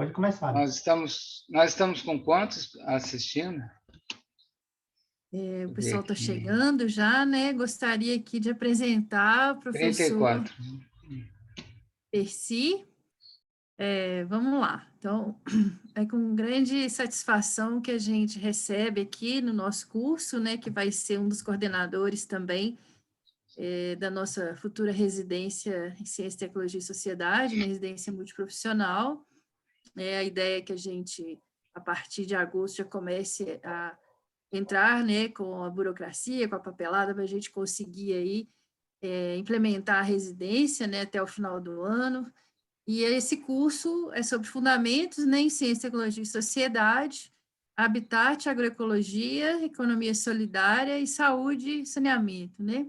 Pode começar. Nós estamos com quantos assistindo? O pessoal está chegando já, né? Gostaria aqui de apresentar o professor 34. Percy. Vamos lá. Então, é com grande satisfação que a gente recebe aqui no nosso curso, né? Que vai ser um dos coordenadores também da nossa futura residência em Ciência, Tecnologia e Sociedade, né? Residência multiprofissional. A ideia é que a gente, a partir de agosto, já comece a entrar, né, com a burocracia, com a papelada, para a gente conseguir aí, implementar a residência, né, até o final do ano. E esse curso é sobre fundamentos, né, em Ciência, Tecnologia e Sociedade, Habitat, Agroecologia, Economia Solidária e Saúde e Saneamento, né?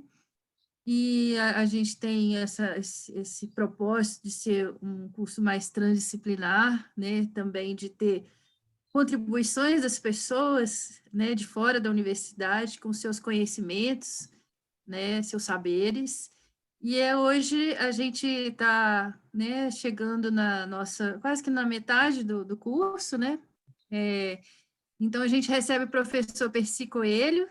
E a gente tem esse propósito de ser um curso mais transdisciplinar, né, também de ter contribuições das pessoas, né, de fora da universidade, com seus conhecimentos, né, seus saberes. E hoje a gente está, né, chegando na nossa, quase que na metade do curso, né? Então a gente recebe o professor Percy Coelho,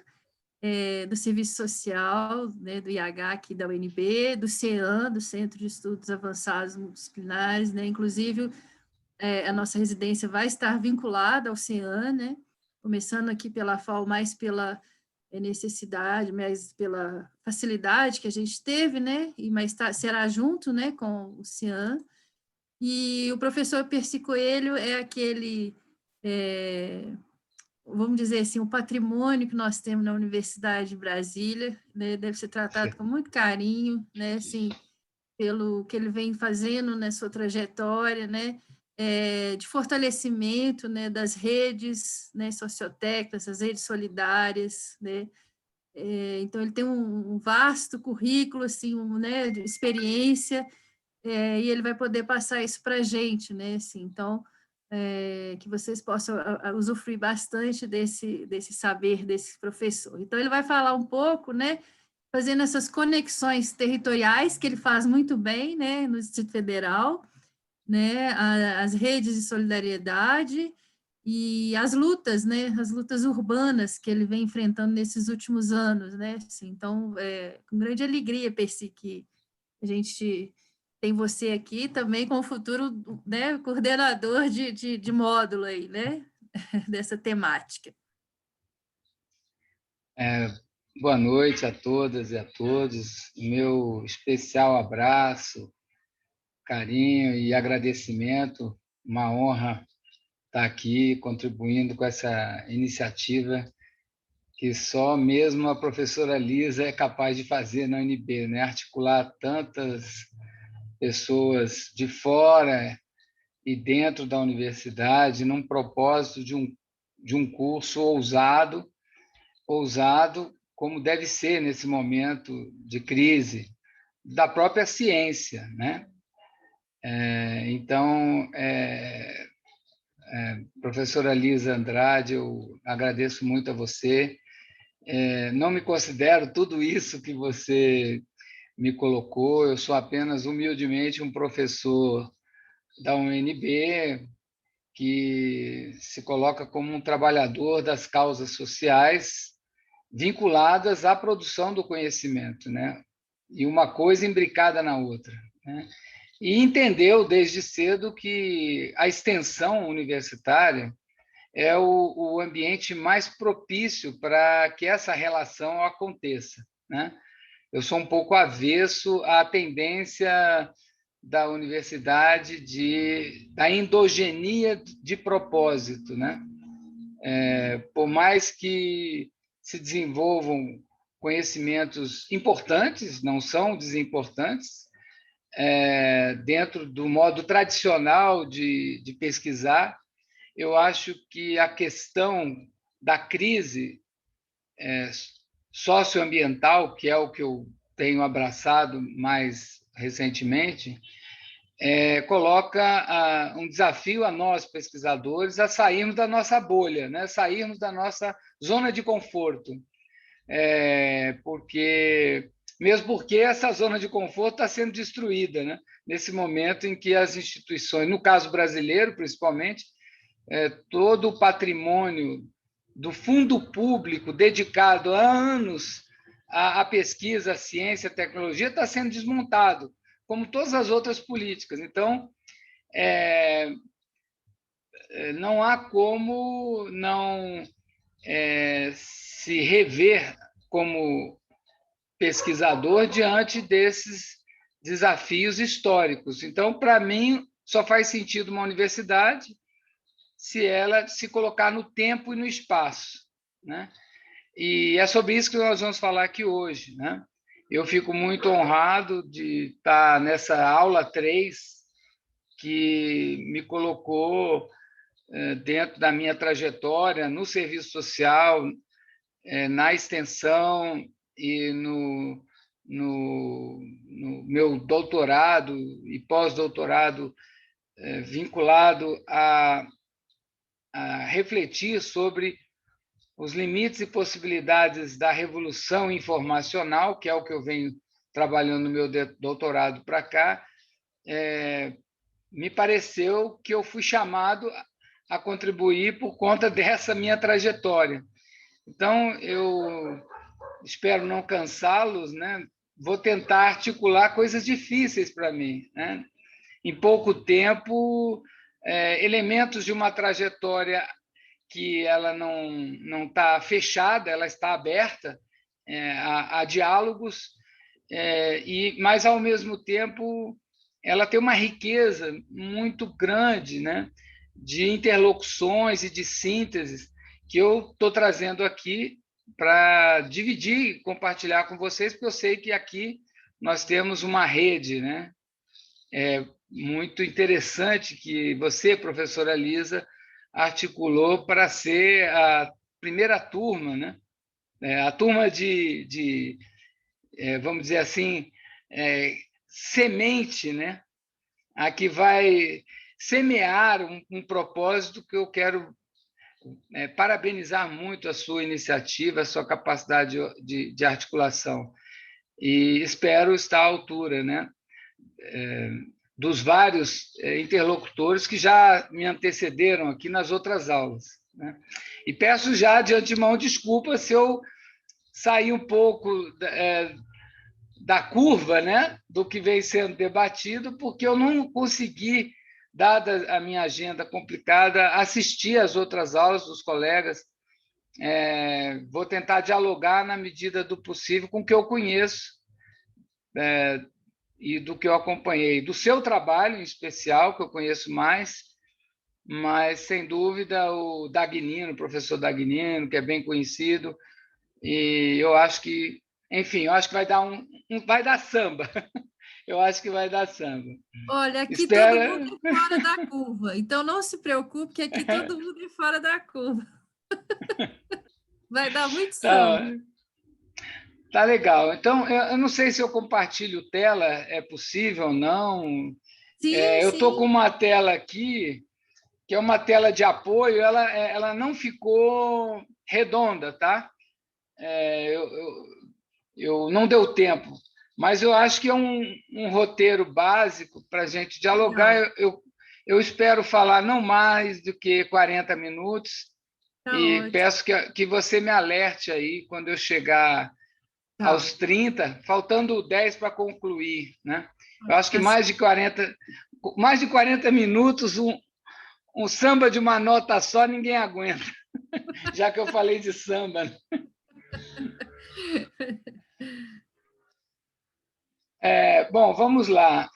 do Serviço Social, né, do IH aqui da UNB, do CEAM, do Centro de Estudos Avançados Multidisciplinares, né? Inclusive a nossa residência vai estar vinculada ao CEAM, né? Começando aqui pela FAO, mais pela necessidade, mais pela facilidade que a gente teve, né? Mas será junto, né, com o CEAM. E o professor Percy Coelho é aquele, vamos dizer assim, o patrimônio que nós temos na Universidade de Brasília, né? Deve ser tratado com muito carinho, né? Assim, pelo que ele vem fazendo na sua trajetória, né? De fortalecimento, né, das redes, né, sociotécnicas, das redes solidárias, né? Então, ele tem um vasto currículo, assim, né, de experiência, e ele vai poder passar isso para a gente, né? Assim, então, que vocês possam usufruir bastante desse saber desse professor. Então, ele vai falar um pouco, né, fazendo essas conexões territoriais, que ele faz muito bem, né, no Distrito Federal, né, as redes de solidariedade e as lutas, né, as lutas urbanas que ele vem enfrentando nesses últimos anos, né, assim, então, com grande alegria, Percy, que a gente tem você aqui também como futuro, né, coordenador de módulo aí, né, dessa temática. Boa noite a todas e a todos. Meu especial abraço, carinho e agradecimento. Uma honra estar aqui contribuindo com essa iniciativa que só mesmo a professora Lisa é capaz de fazer na UNB, né? Articular tantas pessoas de fora e dentro da universidade num propósito de um curso ousado como deve ser nesse momento de crise da própria ciência, né? Então, professora Lisa Andrade, eu agradeço muito a você. Não me considero tudo isso que você me colocou, eu sou apenas humildemente um professor da UNB que se coloca como um trabalhador das causas sociais vinculadas à produção do conhecimento, né? E uma coisa imbricada na outra, né? E entendeu desde cedo que a extensão universitária é o ambiente mais propício para que essa relação aconteça, né? Eu sou um pouco avesso à tendência da universidade da endogenia de propósito, né? Por mais que se desenvolvam conhecimentos importantes, não são desimportantes, dentro do modo tradicional de pesquisar, eu acho que a questão da crise socioambiental, que é o que eu tenho abraçado mais recentemente, coloca um desafio a nós, pesquisadores, a sairmos da nossa bolha, né? Sairmos da nossa zona de conforto, mesmo porque essa zona de conforto está sendo destruída, né? Nesse momento em que as instituições, no caso brasileiro principalmente, todo o patrimônio do fundo público dedicado há anos à pesquisa, à ciência, à tecnologia está sendo desmontado, como todas as outras políticas. Então, não há como não se rever como pesquisador diante desses desafios históricos. Então, para mim, só faz sentido uma universidade se ela se colocar no tempo e no espaço, né? E é sobre isso que nós vamos falar aqui hoje, né? Eu fico muito honrado de estar nessa aula 3, que me colocou dentro da minha trajetória no serviço social, na extensão e no meu doutorado e pós-doutorado vinculado a refletir sobre os limites e possibilidades da revolução informacional, que é o que eu venho trabalhando no meu doutorado para cá. Me pareceu que eu fui chamado a contribuir por conta dessa minha trajetória. Então, eu espero não cansá-los, né? Vou tentar articular coisas difíceis para mim, né? Em pouco tempo, elementos de uma trajetória que ela não está fechada, ela está aberta a diálogos, mas, ao mesmo tempo, ela tem uma riqueza muito grande, né, de interlocuções e de sínteses que eu estou trazendo aqui para dividir e compartilhar com vocês, porque eu sei que aqui nós temos uma rede, né, muito interessante que você, professora Lisa, articulou para ser a primeira turma, né? A turma vamos dizer assim, semente, né? A que vai semear um propósito que eu quero parabenizar muito a sua iniciativa, a sua capacidade de articulação. E espero estar à altura, né? Dos vários interlocutores que já me antecederam aqui nas outras aulas, né? E peço já de antemão desculpa se eu sair um pouco da curva, né, do que vem sendo debatido, porque eu não consegui, dada a minha agenda complicada, assistir às outras aulas dos colegas. Vou tentar dialogar na medida do possível com o que eu conheço e do que eu acompanhei, do seu trabalho em especial, que eu conheço mais, mas, sem dúvida, o Dagnino, o professor Dagnino, que é bem conhecido, e eu acho que, enfim, eu acho que vai dar samba. Eu acho que vai dar samba. Olha, aqui todo Espera. mundo é fora da curva, então não se preocupe que aqui todo mundo é fora da curva. Vai dar muito samba. Tá legal. Então, eu não sei se eu compartilho tela, é possível ou não. Sim, Eu estou com sim. uma tela aqui, que é uma tela de apoio, ela não ficou redonda, tá? Eu não deu tempo, mas eu acho que é um roteiro básico para a gente dialogar. Legal. Eu espero falar não mais do que 40 minutos Tá e ótimo. peço que você me alerte aí quando eu chegar Tá. aos 30, faltando 10 para concluir, né? Eu Pode acho que ficar assim. mais de 40 minutos, um samba de uma nota só, ninguém aguenta, já que eu falei de samba. Bom, vamos lá.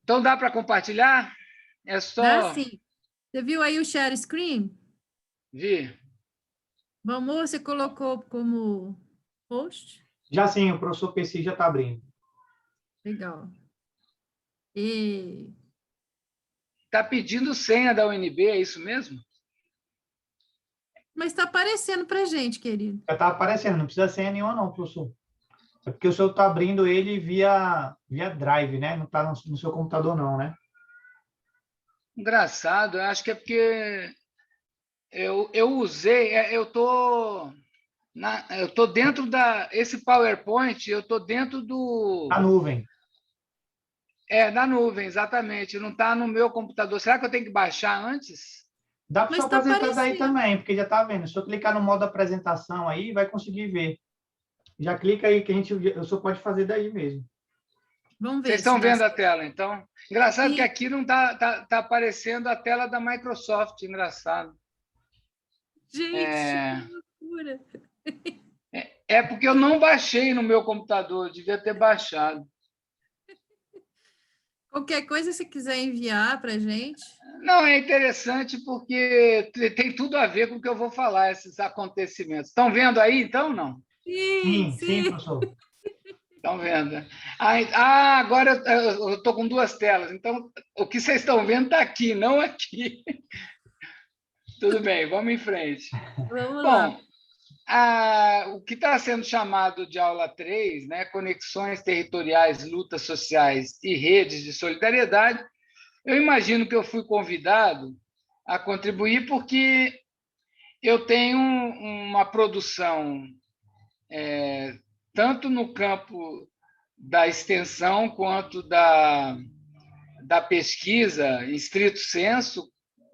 Então, dá para compartilhar? É Dá só sim. Você viu aí o share screen? vir. Vamos, você colocou como post? Já sim, o professor PC já está abrindo. Legal. E... Está pedindo senha da UNB, é isso mesmo? Mas está aparecendo para gente, querido. Já está aparecendo, não precisa senha nenhuma não, professor. É porque o senhor está abrindo ele via Drive, né? Não está no seu computador não, né? Engraçado, eu acho que é porque eu usei, eu estou Eu estou dentro esse PowerPoint, eu estou dentro A nuvem. Da nuvem, exatamente. Não está no meu computador. Será que eu tenho que baixar antes? Dá para Mas você está apresentar daí aparecendo. também, porque já está vendo. Se eu clicar no modo apresentação aí, vai conseguir ver. Já clica aí que eu só pode fazer daí mesmo. Vamos Vocês ver se estão dá vendo a certo. tela, então? Engraçado que Sim. aqui não está aparecendo a tela da Microsoft. Engraçado. Gente, que loucura. É porque eu não baixei no meu computador, eu devia ter baixado. Qualquer coisa, se quiser enviar para a gente. Não, é interessante porque tem tudo a ver com o que eu vou falar, esses acontecimentos. Estão vendo aí, então, não? Sim, Sim, sim, sim. professor. Estão vendo? Agora eu estou com duas telas. Então, o que vocês estão vendo está aqui, não aqui. Tudo bem, vamos em frente. Vamos lá. Bom, o que está sendo chamado de aula 3, né, Conexões Territoriais, Lutas Sociais e Redes de Solidariedade, eu imagino que eu fui convidado a contribuir porque eu tenho uma produção tanto no campo da extensão quanto da pesquisa, em estrito senso,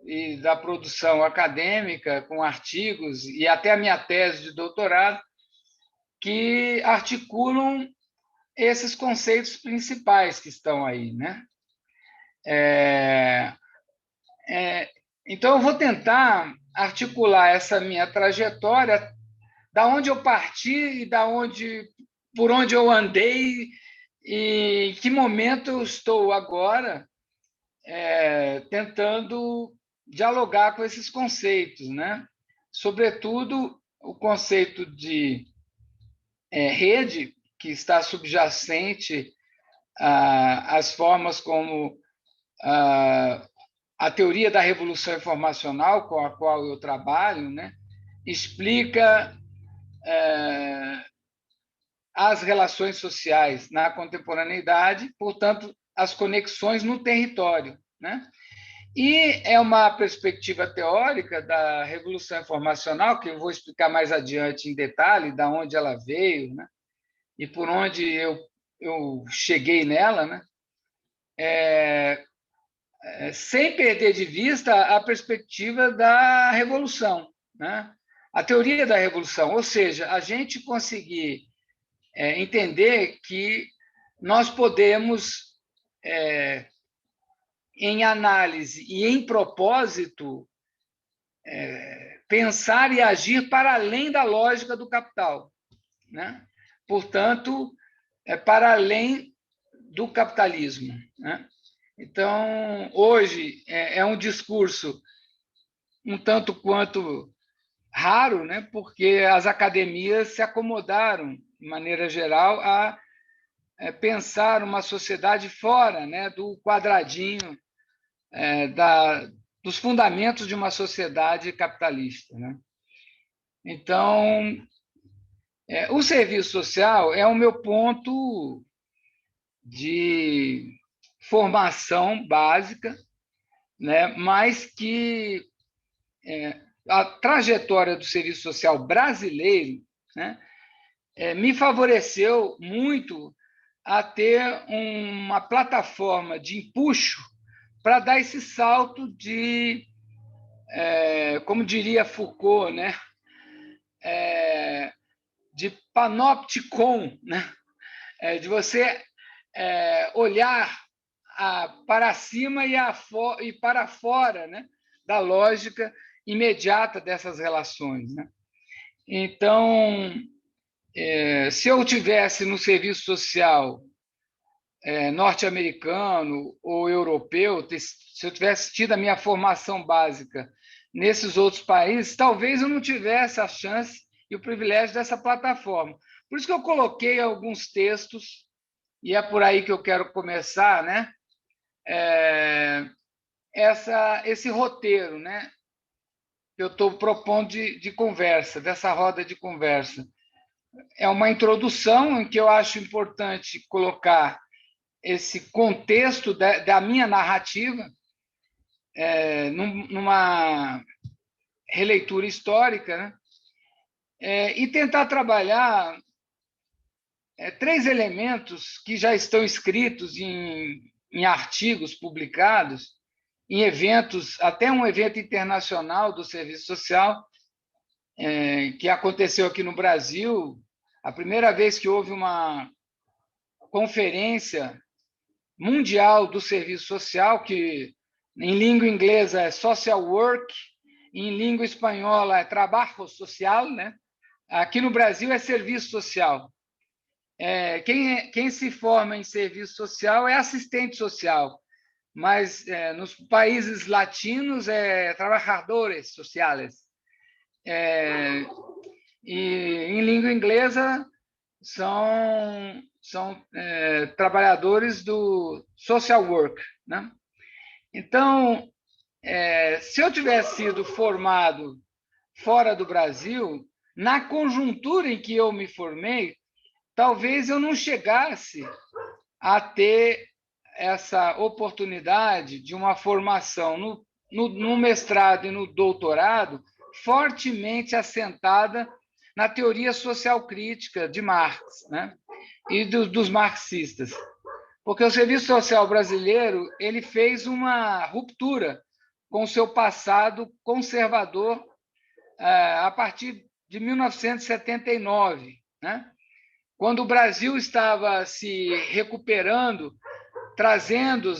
e da produção acadêmica, com artigos, e até a minha tese de doutorado, que articulam esses conceitos principais que estão aí, né? Então, eu vou tentar articular essa minha trajetória, da onde eu parti e por onde eu andei e em que momento eu estou agora tentando dialogar com esses conceitos, né? Sobretudo o conceito de rede, que está subjacente às formas como a teoria da revolução informacional, com a qual eu trabalho, né? Explica as relações sociais na contemporaneidade, portanto, as conexões no território, né? E é uma perspectiva teórica da revolução informacional, que eu vou explicar mais adiante em detalhe, de onde ela veio, né? E por onde eu cheguei nela, né? Sem perder de vista a perspectiva da revolução, né? A teoria da revolução, ou seja, a gente conseguir entender que nós podemos, em análise e em propósito, pensar e agir para além da lógica do capital, né? Portanto, para além do capitalismo, né? Então, hoje é um discurso um tanto quanto raro, né? Porque as academias se acomodaram, de maneira geral, a pensar uma sociedade fora, né, do quadradinho dos fundamentos de uma sociedade capitalista, né? Então, o serviço social é o meu ponto de formação básica, né? Mas que a trajetória do serviço social brasileiro, né, me favoreceu muito a ter uma plataforma de empuxo para dar esse salto de, como diria Foucault, né, de panopticon, né, de você olhar para cima e para fora, né, da lógica imediata dessas relações, né? Então, se eu tivesse no serviço social norte-americano ou europeu, se eu tivesse tido a minha formação básica nesses outros países, talvez eu não tivesse a chance e o privilégio dessa plataforma. Por isso que eu coloquei alguns textos, e é por aí que eu quero começar, né? Esse roteiro, né, que eu estou propondo de conversa, dessa roda de conversa. É uma introdução em que eu acho importante colocar esse contexto da minha narrativa, numa releitura histórica, né? e tentar trabalhar 3 elementos que já estão escritos em artigos publicados, em eventos, até um evento internacional do serviço social, que aconteceu aqui no Brasil, a primeira vez que houve uma conferência mundial do serviço social, que em língua inglesa é social work, em língua espanhola é trabalho social, né? Aqui no Brasil é serviço social. Quem se forma em serviço social é assistente social, mas nos países latinos é trabalhadores sociais. E em língua inglesa são trabalhadores do social work, né? Então, se eu tivesse sido formado fora do Brasil, na conjuntura em que eu me formei, talvez eu não chegasse a ter essa oportunidade de uma formação no mestrado e no doutorado fortemente assentada na teoria social crítica de Marx, né? E dos marxistas. Porque o serviço social brasileiro ele fez uma ruptura com o seu passado conservador a partir de 1979, né? Quando o Brasil estava se recuperando, trazendo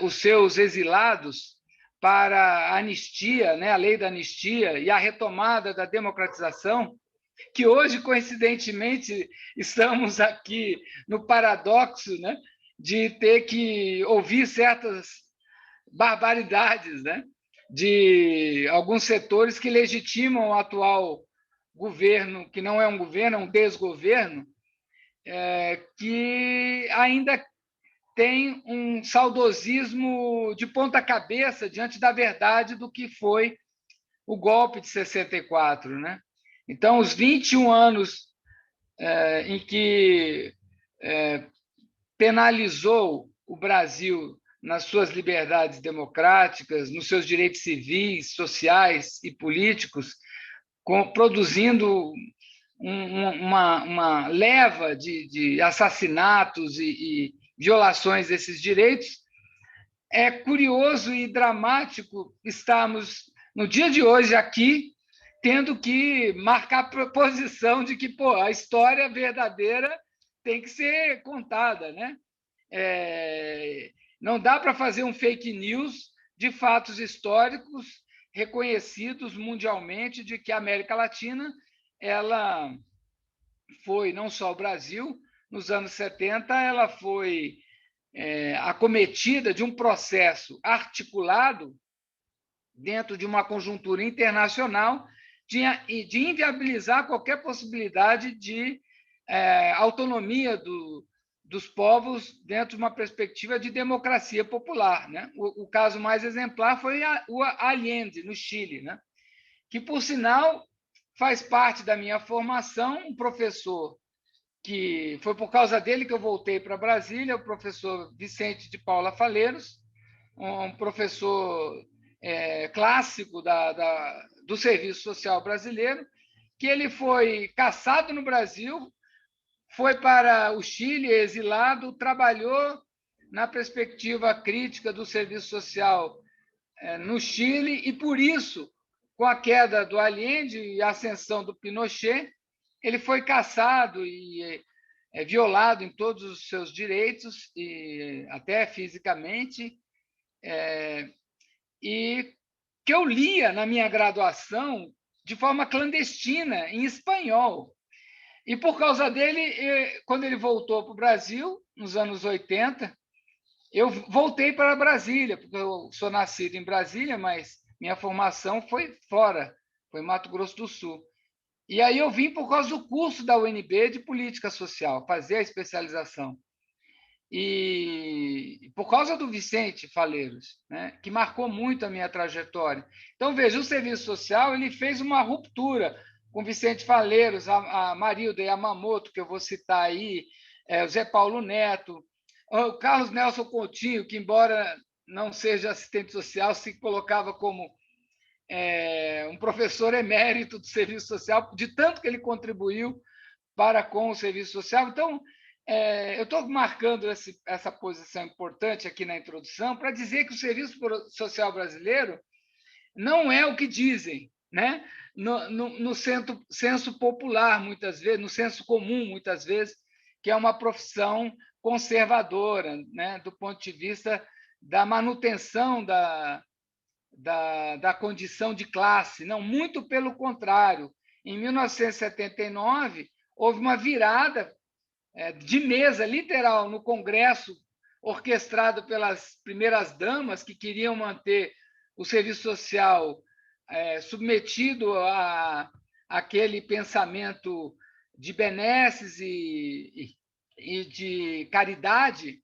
os seus exilados para a anistia, né, a lei da anistia e a retomada da democratização, que hoje, coincidentemente, estamos aqui no paradoxo, né, de ter que ouvir certas barbaridades, né, de alguns setores que legitimam o atual governo, que não é um governo, é um desgoverno, que ainda tem um saudosismo de ponta cabeça diante da verdade do que foi o golpe de 64, né? Então, os 21 anos em que penalizou o Brasil nas suas liberdades democráticas, nos seus direitos civis, sociais e políticos, produzindo uma leva de assassinatos e violações desses direitos. É curioso e dramático estarmos, no dia de hoje, aqui, tendo que marcar a posição de que a história verdadeira tem que ser contada, né? Não dá para fazer um fake news de fatos históricos reconhecidos mundialmente de que a América Latina ela foi, não só o Brasil, nos anos 70, ela foi acometida de um processo articulado dentro de uma conjuntura internacional de inviabilizar qualquer possibilidade de autonomia dos povos dentro de uma perspectiva de democracia popular, né? O caso mais exemplar foi o Allende, no Chile, né? Que, por sinal, faz parte da minha formação, um professor que foi por causa dele que eu voltei para Brasília, o professor Vicente de Paula Faleiros, um professor clássico do serviço social brasileiro, que ele foi caçado no Brasil, foi para o Chile, exilado, trabalhou na perspectiva crítica do serviço social no Chile, e por isso, com a queda do Allende e a ascensão do Pinochet, ele foi caçado e violado em todos os seus direitos, e até fisicamente, e que eu lia na minha graduação de forma clandestina, em espanhol. E, por causa dele, quando ele voltou para o Brasil, nos anos 80, eu voltei para Brasília, porque eu sou nascido em Brasília, mas minha formação foi fora, foi em Mato Grosso do Sul. E aí eu vim por causa do curso da UNB de Política Social, fazer a especialização. E por causa do Vicente Faleiros, né, que marcou muito a minha trajetória. Então, veja, o serviço social ele fez uma ruptura com Vicente Faleiros, a Marilda Yamamoto, que eu vou citar aí, o Zé Paulo Neto, o Carlos Nelson Coutinho, que, embora não seja assistente social, se colocava como um professor emérito do serviço social, de tanto que ele contribuiu para com o serviço social. Então, eu estou marcando essa posição importante aqui na introdução para dizer que o serviço social brasileiro não é o que dizem, né? No senso popular, muitas vezes, no senso comum, muitas vezes, que é uma profissão conservadora, né? Do ponto de vista da manutenção da condição de classe. Não, muito pelo contrário. Em 1979, houve uma virada de mesa, literal, no Congresso, orquestrado pelas primeiras damas, que queriam manter o serviço social submetido a aquele pensamento de benesses e de caridade,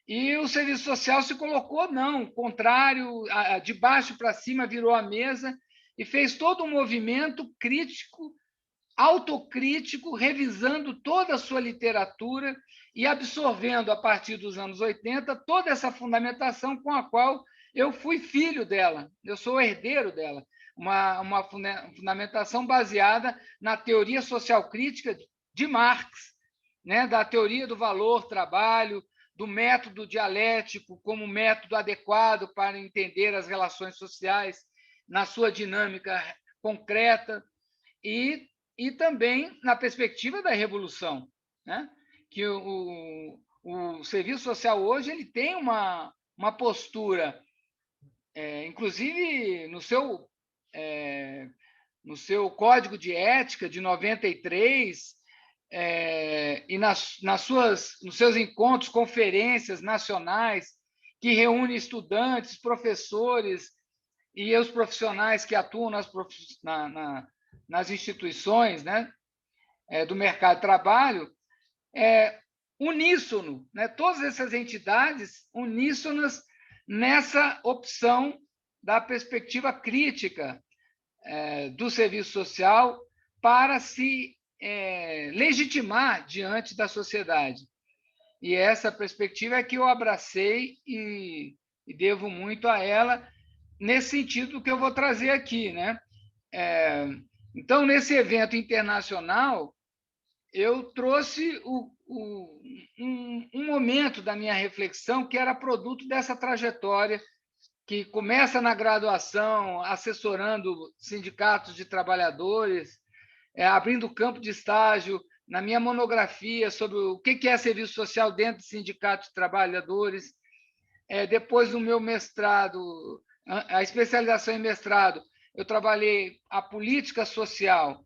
e o serviço social se colocou, não, contrário, de baixo para cima, virou a mesa e fez todo um movimento crítico, autocrítico, revisando toda a sua literatura e absorvendo, a partir dos anos 80, toda essa fundamentação com a qual eu fui filho dela, eu sou herdeiro dela, uma fundamentação baseada na teoria social crítica de Marx, né, da teoria do valor, trabalho, do método dialético como método adequado para entender as relações sociais na sua dinâmica concreta e também na perspectiva da revolução, né? Que o serviço social hoje ele tem uma postura, inclusive no seu Código de Ética de 93, e nos seus encontros, conferências nacionais, que reúne estudantes, professores e os profissionais que atuam nas instituições, né, do mercado de trabalho, uníssono, né, todas essas entidades uníssonas nessa opção da perspectiva crítica do serviço social para se legitimar diante da sociedade. E essa perspectiva é que eu abracei e devo muito a ela, nesse sentido que eu vou trazer aqui, né? Então, nesse evento internacional, eu trouxe um momento da minha reflexão que era produto dessa trajetória que começa na graduação, assessorando sindicatos de trabalhadores, abrindo campo de estágio, na minha monografia sobre o que é serviço social dentro de sindicatos de trabalhadores. Depois, no meu mestrado, a especialização em mestrado, eu trabalhei a política social,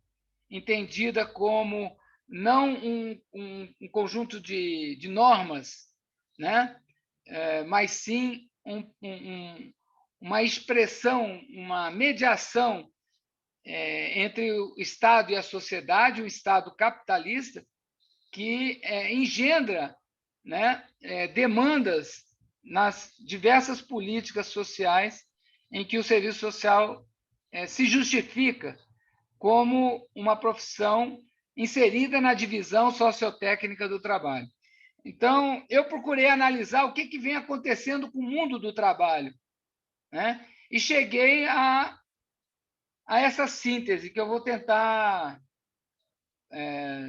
entendida como não um conjunto de normas, né? Mas sim uma expressão, uma mediação entre o Estado e a sociedade, o Estado capitalista, que engendra, né, demandas nas diversas políticas sociais em que o serviço social se justifica como uma profissão inserida na divisão sociotécnica do trabalho. Então, eu procurei analisar o que vem acontecendo com o mundo do trabalho, né? E cheguei a essa síntese, que eu vou tentar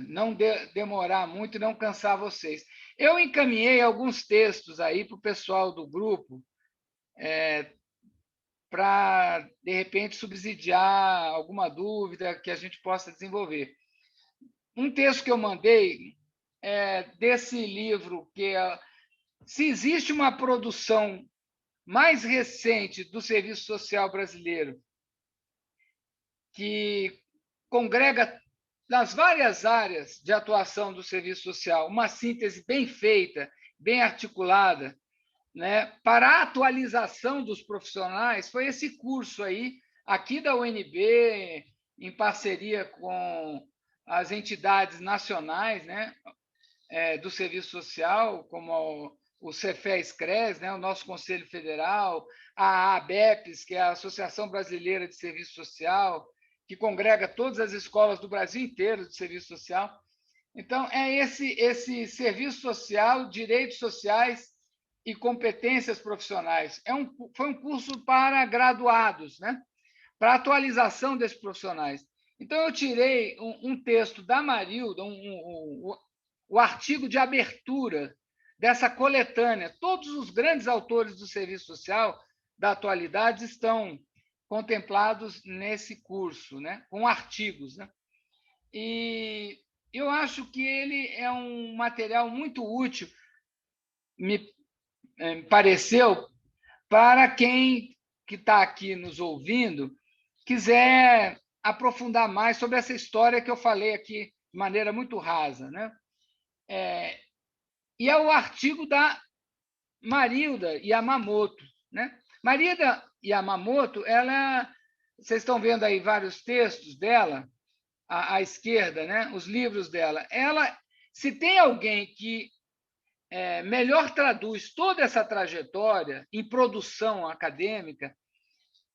não demorar muito e não cansar vocês. Eu encaminhei alguns textos aí para o pessoal do grupo para, de repente, subsidiar alguma dúvida que a gente possa desenvolver. Um texto que eu mandei desse livro, que se existe uma produção mais recente do serviço social brasileiro que congrega nas várias áreas de atuação do serviço social uma síntese bem feita, bem articulada, né, para a atualização dos profissionais, foi esse curso aí, aqui da UNB, em parceria com as entidades nacionais, né, do serviço social, como o Cefes-Cres, né, o nosso Conselho Federal, a ABEPS, que é a Associação Brasileira de Serviço Social, que congrega todas as escolas do Brasil inteiro de serviço social. Então, esse serviço social, direitos sociais e competências profissionais. Foi um curso para graduados, né? para a atualização desses profissionais. Então, eu tirei um texto da Marilda, o artigo de abertura dessa coletânea. Todos os grandes autores do serviço social da atualidade estão contemplados nesse curso, né? Com artigos, né? E eu acho que ele é um material muito útil, me pareceu, para quem que está aqui nos ouvindo quiser aprofundar mais sobre essa história que eu falei aqui de maneira muito rasa, né? E é o artigo da Marilda Yamamoto, né? Marilda Yamamoto, vocês estão vendo aí vários textos dela à esquerda, né? Os livros dela. Ela, se tem alguém que melhor traduz toda essa trajetória em produção acadêmica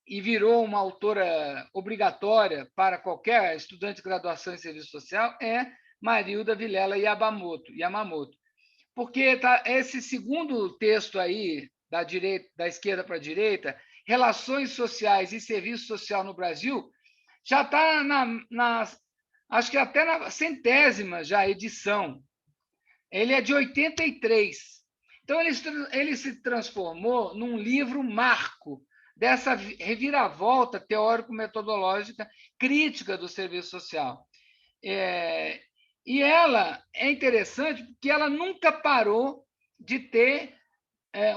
e virou uma autora obrigatória para qualquer estudante de graduação em serviço social, é Marilda Vilela Yamamoto. Porque esse segundo texto aí, da esquerda para a direita, Relações Sociais e Serviço Social no Brasil, já está acho que até na 100ª já edição. Ele é de 83. Então, ele se transformou num livro marco dessa reviravolta teórico-metodológica crítica do serviço social. E ela é interessante porque ela nunca parou de ter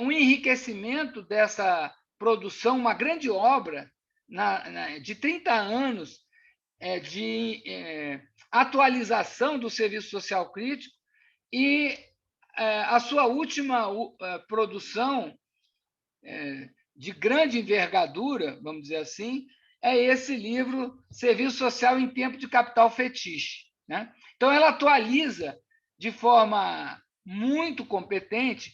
um enriquecimento dessa produção, uma grande obra de 30 anos de atualização do serviço social crítico, e a sua última produção de grande envergadura, vamos dizer assim, é esse livro Serviço Social em Tempo de Capital Fetiche, né? Então, ela atualiza de forma muito competente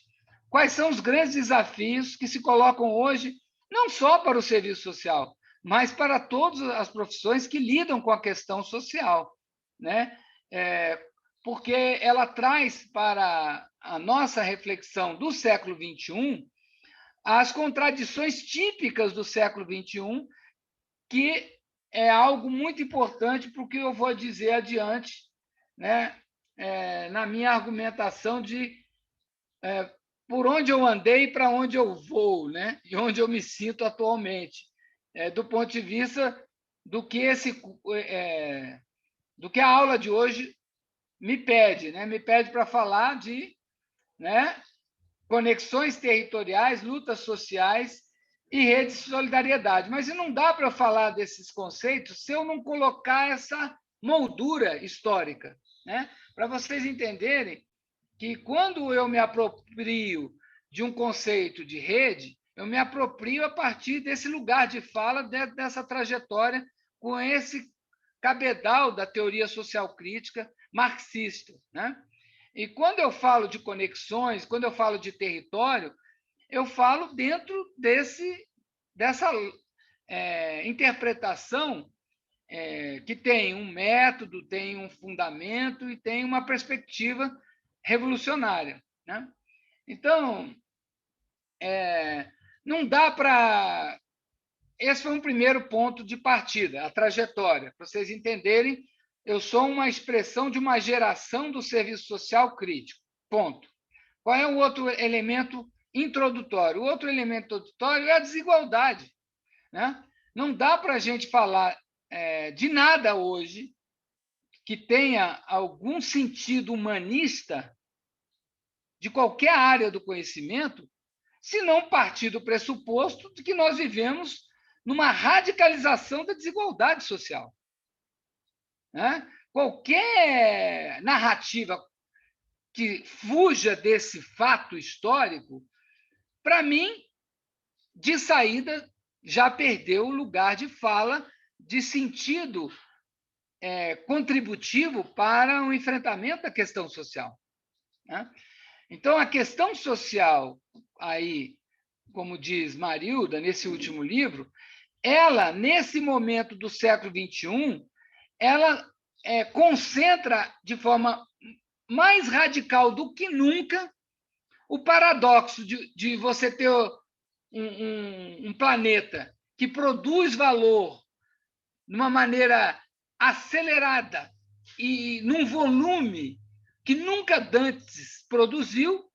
quais são os grandes desafios que se colocam hoje, não só para o serviço social, mas para todas as profissões que lidam com a questão social, né? Porque ela traz para a nossa reflexão do século XXI as contradições típicas do século XXI, que é algo muito importante para o que eu vou dizer adiante, né? Na minha argumentação de por onde eu andei e para onde eu vou, né? E onde eu me sinto atualmente, do ponto de vista do que a aula de hoje me pede, né? Me pede para falar de, né, conexões territoriais, lutas sociais e redes de solidariedade. Mas não dá para falar desses conceitos se eu não colocar essa moldura histórica, né? Para vocês entenderem que, quando eu me aproprio de um conceito de rede, eu me aproprio a partir desse lugar de fala, dessa trajetória, com esse cabedal da teoria social crítica marxista, né? E quando eu falo de conexões, quando eu falo de território, eu falo dentro dessa interpretação que tem um método, tem um fundamento e tem uma perspectiva revolucionária, né? Então, não dá para... Esse foi um primeiro ponto de partida, a trajetória. Para vocês entenderem, eu sou uma expressão de uma geração do serviço social crítico. Ponto. Qual é o outro elemento introdutório? O outro elemento introdutório é a desigualdade, né? Não dá para a gente falar de nada hoje que tenha algum sentido humanista de qualquer área do conhecimento, se não partir do pressuposto de que nós vivemos numa radicalização da desigualdade social, né? Qualquer narrativa que fuja desse fato histórico, para mim, de saída, já perdeu o lugar de fala, de sentido contributivo para o enfrentamento da questão social, né? Então, a questão social, aí, como diz Marilda, nesse último livro, ela, nesse momento do século XXI, ela concentra de forma mais radical do que nunca o paradoxo de você ter um planeta que produz valor de uma maneira acelerada e num volume que nunca dantes produziu,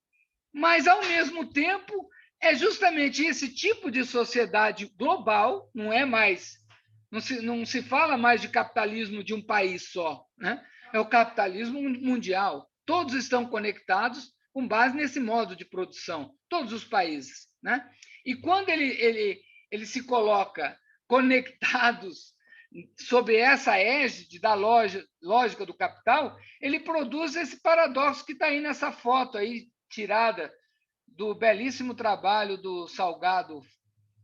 mas, ao mesmo tempo, é justamente esse tipo de sociedade global, não se fala mais de capitalismo de um país só, né? É o capitalismo mundial. Todos estão conectados com base nesse modo de produção, todos os países, né? E quando ele se coloca conectados sob essa égide da lógica do capital, ele produz esse paradoxo que está aí nessa foto aí, tirada do belíssimo trabalho do Salgado,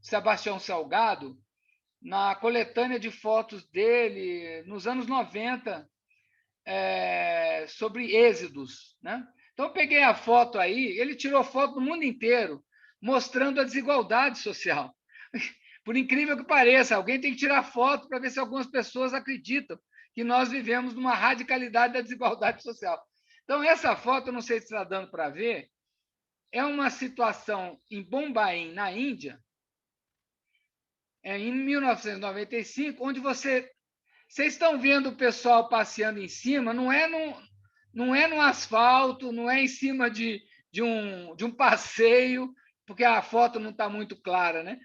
Sebastião Salgado, na coletânea de fotos dele nos anos 90, sobre êxodos, né? Então, eu peguei a foto aí, ele tirou foto do mundo inteiro, mostrando a desigualdade social. Por incrível que pareça, alguém tem que tirar foto para ver se algumas pessoas acreditam que nós vivemos numa radicalidade da desigualdade social. Então, essa foto, eu não sei se está dando para ver, é uma situação em Bombaim, na Índia, em 1995, onde vocês estão vendo o pessoal passeando em cima, não é no asfalto, não é em cima de um passeio, porque a foto não está muito clara, né?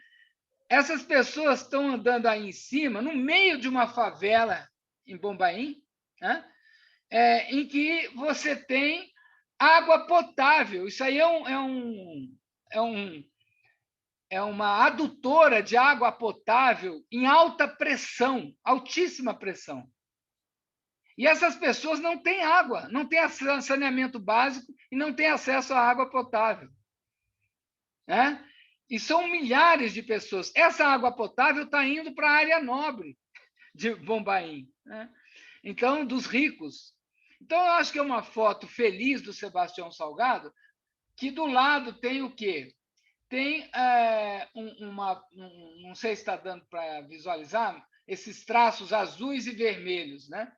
Essas pessoas estão andando aí em cima, no meio de uma favela em Bombaim, né? Em que você tem água potável. Isso aí é uma adutora de água potável em alta pressão, altíssima pressão. E essas pessoas não têm água, não têm saneamento básico e não têm acesso à água potável, né? E são milhares de pessoas. Essa água potável está indo para a área nobre de Bombaim, né? Então, dos ricos. Então, eu acho que é uma foto feliz do Sebastião Salgado, que do lado tem o quê? Tem não sei se está dando para visualizar, esses traços azuis e vermelhos, né?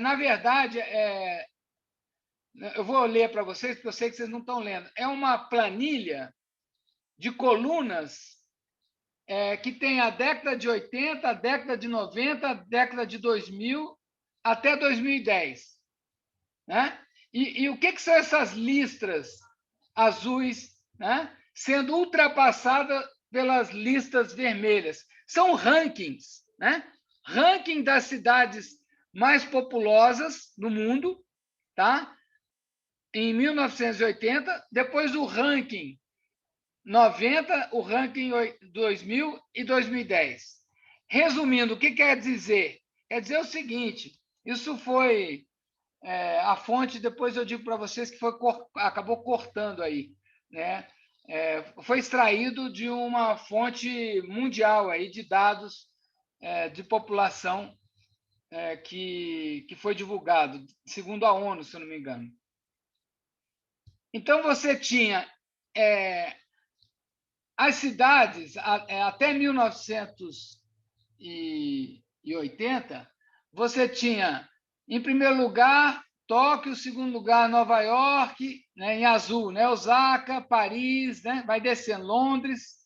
Na verdade, eu vou ler para vocês, porque eu sei que vocês não estão lendo. É uma planilha de colunas que tem a década de 80, a década de 90, a década de 2000 até 2010. Né? E o que são essas listras azuis, né, sendo ultrapassadas pelas listas vermelhas? São rankings, né? Ranking das cidades mais populosas do mundo, tá? Em 1980, depois o ranking 90, o ranking 2000 e 2010. Resumindo, o que quer dizer? Quer dizer o seguinte, isso foi a fonte, depois eu digo para vocês que acabou cortando aí, né? Foi extraído de uma fonte mundial aí de dados de população que foi divulgado, segundo a ONU, se eu não me engano. Então, você tinha as cidades, até 1980, você tinha, em primeiro lugar, Tóquio, segundo lugar, Nova York, né, em azul, né, Osaka, Paris, né, vai descendo, Londres.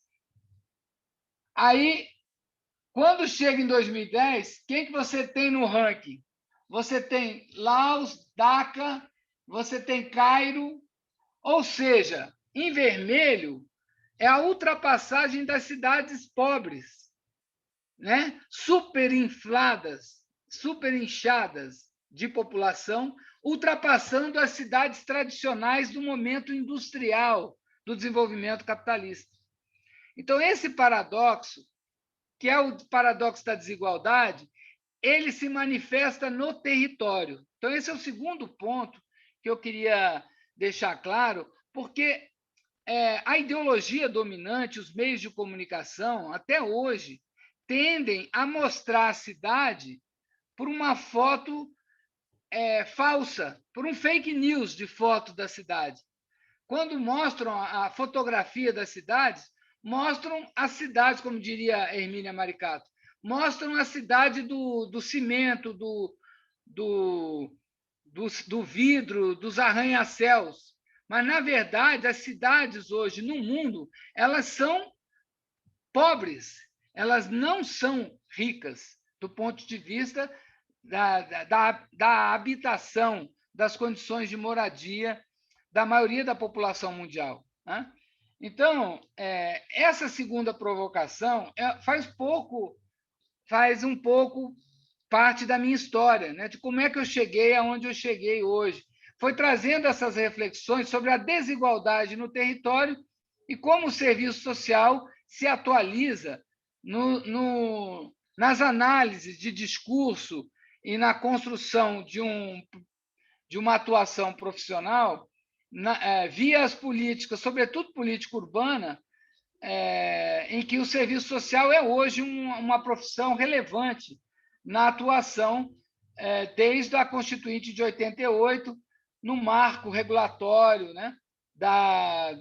Aí, quando chega em 2010, quem que você tem no ranking? Você tem Laos, Dhaka, você tem Cairo, ou seja, em vermelho, é a ultrapassagem das cidades pobres, né? Superinfladas, superinchadas de população, ultrapassando as cidades tradicionais do momento industrial do desenvolvimento capitalista. Então, esse paradoxo, que é o paradoxo da desigualdade, ele se manifesta no território. Então, esse é o segundo ponto que eu queria deixar claro, porque a ideologia dominante, os meios de comunicação, até hoje, tendem a mostrar a cidade por uma foto falsa, por um fake news de foto da cidade. Quando mostram a fotografia das cidades, mostram as cidades, como diria Hermínia Maricato, mostram a cidade do cimento, do vidro, dos arranha-céus. Mas, na verdade, as cidades hoje no mundo, elas são pobres, elas não são ricas do ponto de vista da habitação, das condições de moradia da maioria da população mundial, né? Então, essa segunda provocação faz um pouco parte da minha história, né? De como é que eu cheguei aonde eu cheguei hoje. Foi trazendo essas reflexões sobre a desigualdade no território e como o serviço social se atualiza nas análises de discurso e na construção de uma atuação profissional via as políticas, sobretudo política urbana, em que o serviço social é hoje uma profissão relevante na atuação desde a Constituinte de 88, no marco regulatório, né,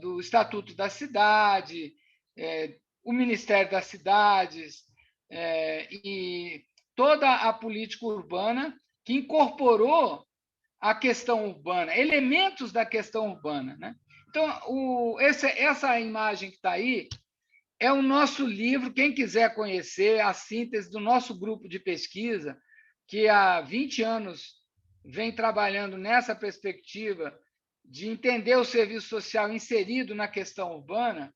do Estatuto da Cidade, o Ministério das Cidades e toda a política urbana que incorporou a questão urbana, elementos da questão urbana, né? Então, essa imagem que está aí é o nosso livro. Quem quiser conhecer a síntese do nosso grupo de pesquisa, que há 20 anos vem trabalhando nessa perspectiva de entender o serviço social inserido na questão urbana,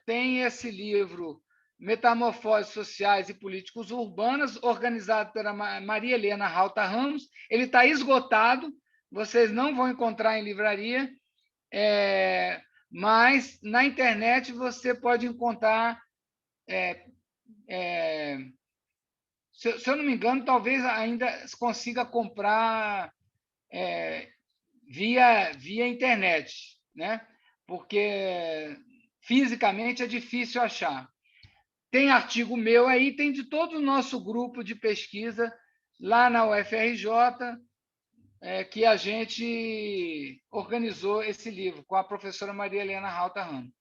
tem esse livro, Metamorfoses Sociais e Políticas Urbanas, organizado pela Maria Helena Rauta Ramos. Ele está esgotado, vocês não vão encontrar em livraria, mas na internet você pode encontrar, se eu não me engano, talvez ainda consiga comprar via internet, né? Porque fisicamente é difícil achar. Tem artigo meu aí, tem de todo o nosso grupo de pesquisa lá na UFRJ, que a gente organizou esse livro com a professora Maria Helena Rauta Ramos.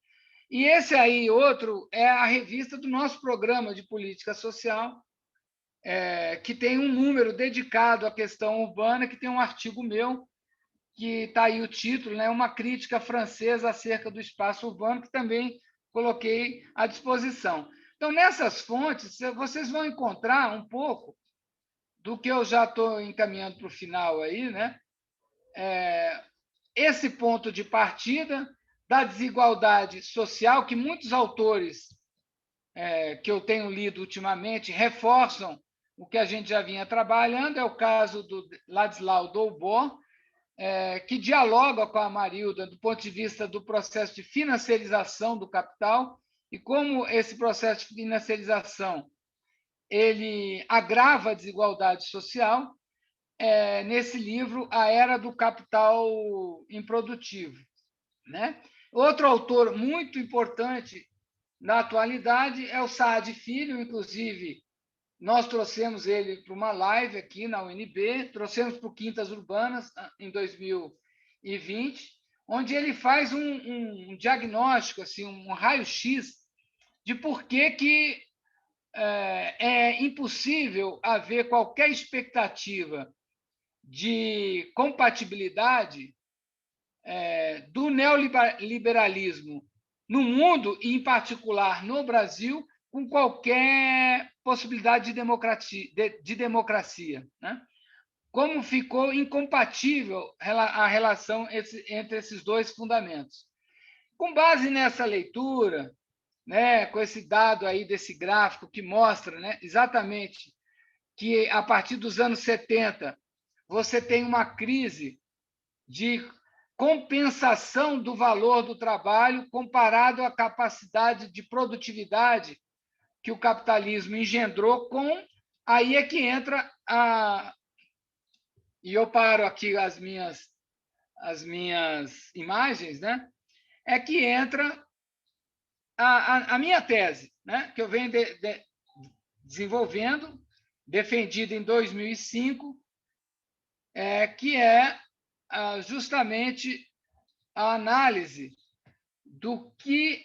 E esse aí, outro, é a revista do nosso programa de política social, que tem um número dedicado à questão urbana, que tem um artigo meu, que está aí o título, né, Uma Crítica Francesa acerca do Espaço Urbano, que também coloquei à disposição. Então, nessas fontes, vocês vão encontrar um pouco do que eu já estou encaminhando para o final aí, né? Esse ponto de partida da desigualdade social, que muitos autores que eu tenho lido ultimamente reforçam o que a gente já vinha trabalhando. É o caso do Ladislau Dolbó, que dialoga com a Marilda do ponto de vista do processo de financiarização do capital e como esse processo de financiarização ele agrava a desigualdade social, nesse livro, A Era do Capital Improdutivo, né? Outro autor muito importante na atualidade é o Saad Filho. Inclusive, nós trouxemos ele para uma live aqui na UNB, trouxemos para o Quintas Urbanas em 2020, onde ele faz um diagnóstico, assim, um raio-x de por que é impossível haver qualquer expectativa de compatibilidade do neoliberalismo no mundo e, em particular, no Brasil, com qualquer possibilidade de democracia, né? Como ficou incompatível a relação entre esses dois fundamentos. Com base nessa leitura, né, com esse dado aí desse gráfico que mostra, né, exatamente que, a partir dos anos 70, você tem uma crise de compensação do valor do trabalho comparado à capacidade de produtividade que o capitalismo engendrou. Aí é que entra e eu paro aqui as minhas imagens, né? É que entra a minha tese, né? Que eu venho desenvolvendo, defendida em 2005, que é justamente a análise do que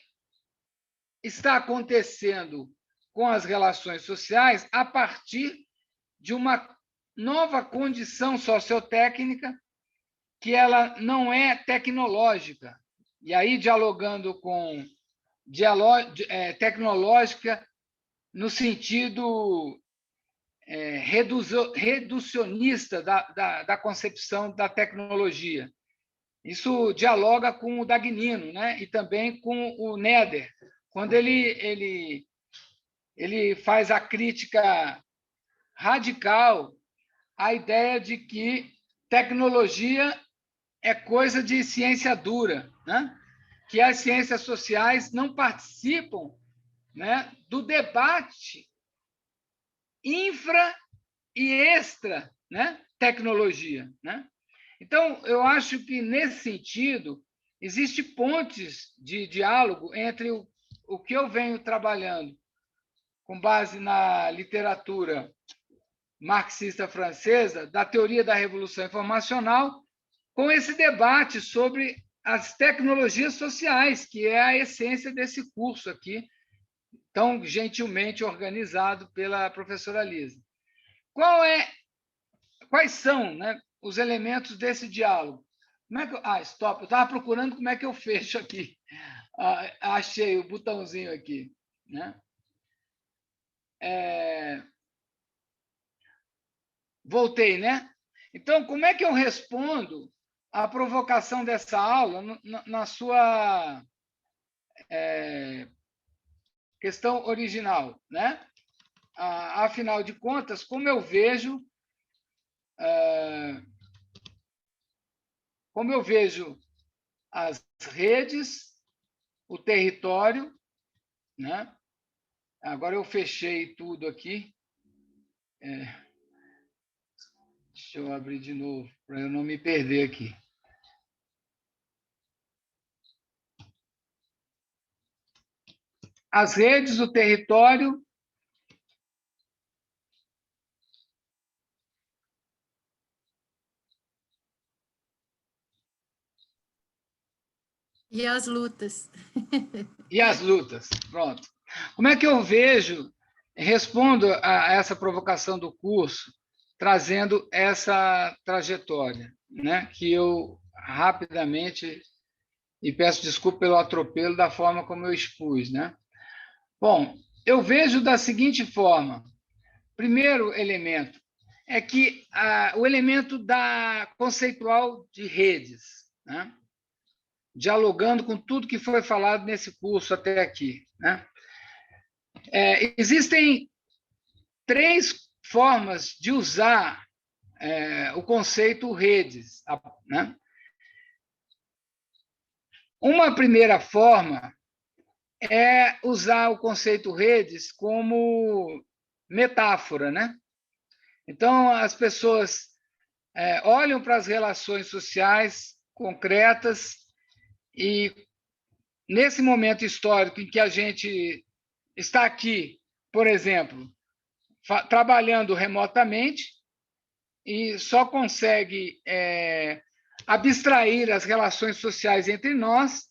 está acontecendo com as relações sociais a partir de uma nova condição sociotécnica, que ela não é tecnológica. E aí, dialogando com tecnológica no sentido reducionista da concepção da tecnologia. Isso dialoga com o Dagnino, né? E também com o Neder, quando ele faz a crítica radical à ideia de que tecnologia é coisa de ciência dura, né? Que as ciências sociais não participam, né, do debate infra e extra, né, tecnologia, né? Então, eu acho que, nesse sentido, existem pontes de diálogo entre o que eu venho trabalhando com base na literatura marxista francesa, da teoria da revolução informacional, com esse debate sobre as tecnologias sociais, que é a essência desse curso aqui, tão gentilmente organizado pela professora Lisa. Quais são, né, os elementos desse diálogo? Stop, eu estava procurando como é que eu fecho aqui. Achei o botãozinho aqui, né? Voltei, né? Então, como é que eu respondo à provocação dessa aula na sua questão original, né? Afinal de contas, como eu vejo as redes, o território, né? Agora eu fechei tudo aqui. Deixa eu abrir de novo, para eu não me perder aqui. As redes, o território. E as lutas. E as lutas, pronto. Como é que eu respondo a essa provocação do curso, trazendo essa trajetória, né? Que eu rapidamente, e peço desculpa pelo atropelo da forma como eu expus, né? Bom, eu vejo da seguinte forma. Primeiro elemento é que o elemento conceitual de redes, né? Dialogando com tudo que foi falado nesse curso até aqui, né? Existem 3 formas de usar o conceito redes, né? Uma primeira forma é usar o conceito redes como metáfora, né? Então, as pessoas olham para as relações sociais concretas e, nesse momento histórico em que a gente está aqui, por exemplo, trabalhando remotamente e só consegue abstrair as relações sociais entre nós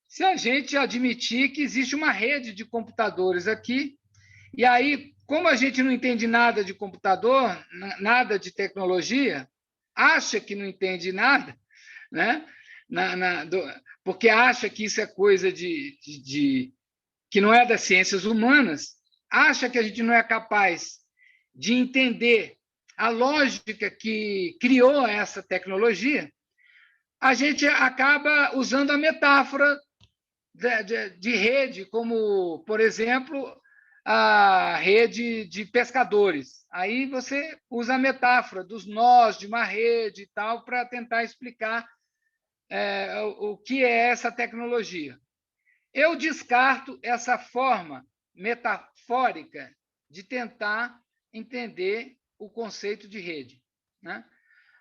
se a gente admitir que existe uma rede de computadores aqui. E aí, como a gente não entende nada de computador, nada de tecnologia, acha que não entende nada, né? Porque acha que isso é coisa que não é das ciências humanas, acha que a gente não é capaz de entender a lógica que criou essa tecnologia, a gente acaba usando a metáfora de rede, como, por exemplo, a rede de pescadores. Aí você usa a metáfora dos nós de uma rede e tal para tentar explicar o que é essa tecnologia. Eu descarto essa forma metafórica de tentar entender o conceito de rede, né?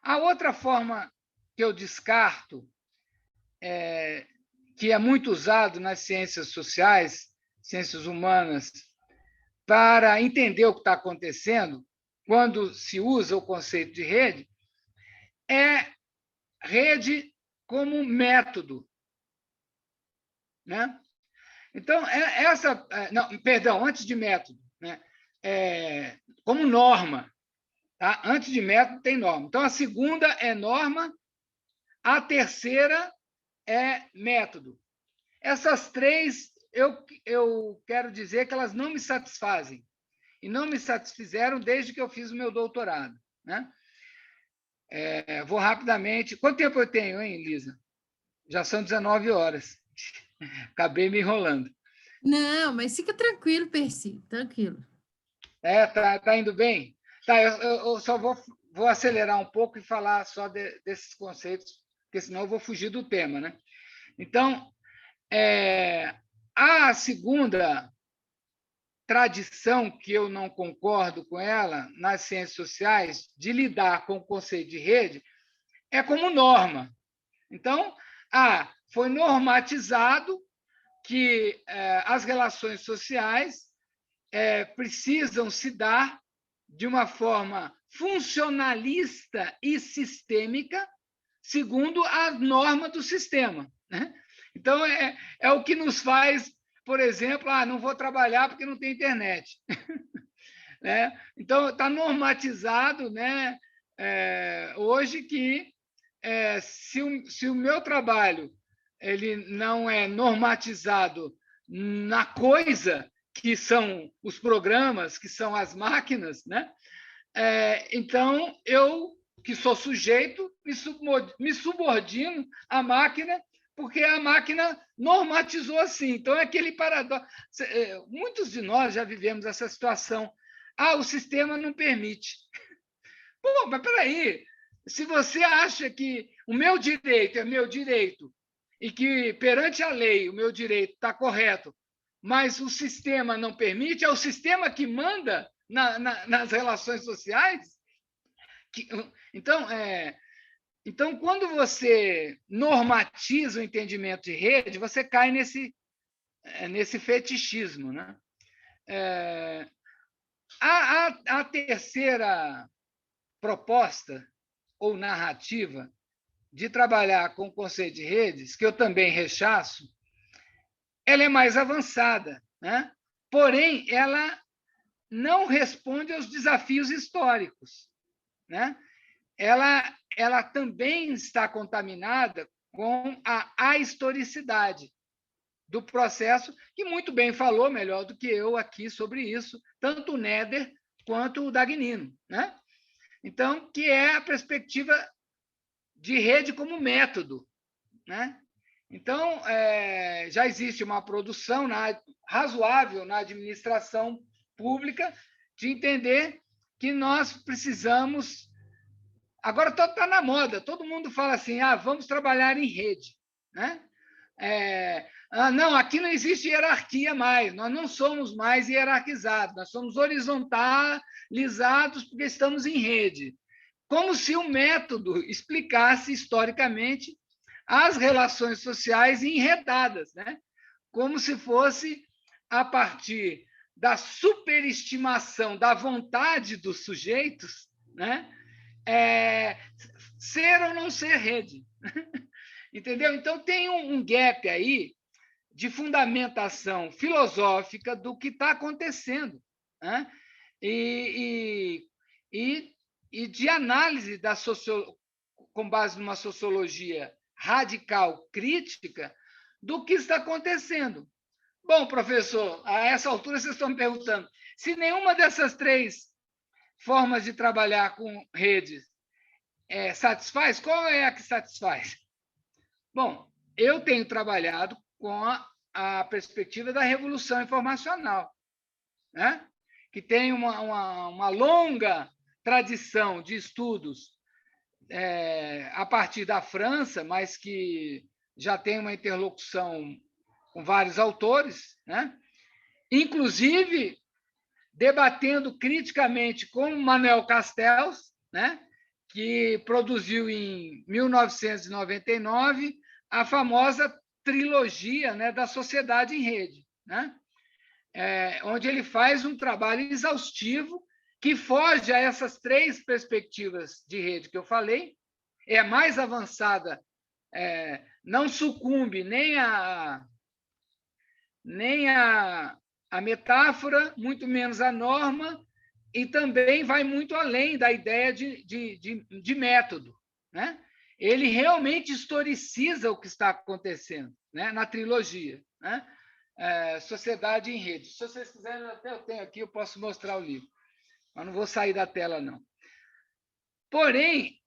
A outra forma que eu descarto, que é muito usado nas ciências sociais, ciências humanas, para entender o que está acontecendo, quando se usa o conceito de rede, é rede como método, né? Então, antes de método, né? Como norma. Tá? Antes de método, tem norma. Então, a segunda é norma, a terceira é método. Essas 3 eu quero dizer que elas não me satisfazem, e não me satisfizeram desde que eu fiz o meu doutorado, né? Vou rapidamente... Quanto tempo eu tenho, hein, Lisa? Já são 19 horas. Acabei me enrolando. Não, mas fica tranquilo, Percy, tranquilo. Tá indo bem? Tá, eu só vou acelerar um pouco e falar só desses conceitos, porque senão eu vou fugir do tema, né? Então, a segunda tradição que eu não concordo com ela nas ciências sociais de lidar com o conceito de rede é como norma. Então, foi normatizado que as relações sociais precisam se dar de uma forma funcionalista e sistêmica, segundo a norma do sistema, né? Então, é o que nos faz, por exemplo, não vou trabalhar porque não tem internet. Né? Então, está normatizado, né, hoje que se o meu trabalho ele não é normatizado na coisa, que são os programas, que são as máquinas, né? Então, eu, que sou sujeito, me subordino à máquina, porque a máquina normatizou assim. Então, é aquele paradoxo. Muitos de nós já vivemos essa situação. O sistema não permite. Pô, mas peraí, se você acha que o meu direito é meu direito e que, perante a lei, o meu direito está correto, mas o sistema não permite, é o sistema que manda nas relações sociais? Então, quando você normatiza o entendimento de rede, você cai nesse fetichismo, né? A terceira proposta ou narrativa de trabalhar com o conceito de redes, que eu também rechaço, ela é mais avançada, né? Porém, ela não responde aos desafios históricos, né? Ela também está contaminada com a ahistoricidade do processo, que muito bem falou, melhor do que eu aqui sobre isso, tanto o Néder quanto o Dagnino, né? Então, que é a perspectiva de rede como método, né? Então, já existe uma produção razoável na administração pública de entender que nós precisamos... Agora está na moda, todo mundo fala assim, vamos trabalhar em rede, né? Não, aqui não existe hierarquia mais, nós não somos mais hierarquizados, nós somos horizontalizados porque estamos em rede. Como se o método explicasse historicamente as relações sociais enredadas, né? Como se fosse a partir da superestimação da vontade dos sujeitos, né? Ser ou não ser rede. Entendeu? Então, tem um gap aí de fundamentação filosófica do que está acontecendo, né? E de análise com base numa sociologia radical, crítica, do que está acontecendo. Bom, professor, a essa altura vocês estão me perguntando, se nenhuma dessas três formas de trabalhar com redes satisfaz, qual é a que satisfaz? Bom, eu tenho trabalhado com a perspectiva da revolução informacional, né? Que tem uma longa tradição de estudos a partir da França, mas que já tem uma interlocução com vários autores, né? Inclusive debatendo criticamente com Manuel Castells, né? Que produziu em 1999 a famosa trilogia, né, da Sociedade em Rede, né? Onde ele faz um trabalho exaustivo que foge a essas três perspectivas de rede que eu falei, é mais avançada, não sucumbe nem a metáfora, muito menos a norma, e também vai muito além da ideia de método, né? Ele realmente historiciza o que está acontecendo, né, na trilogia, né? Sociedade em Rede. Se vocês quiserem, até eu tenho aqui, eu posso mostrar o livro, mas não vou sair da tela, não. Porém,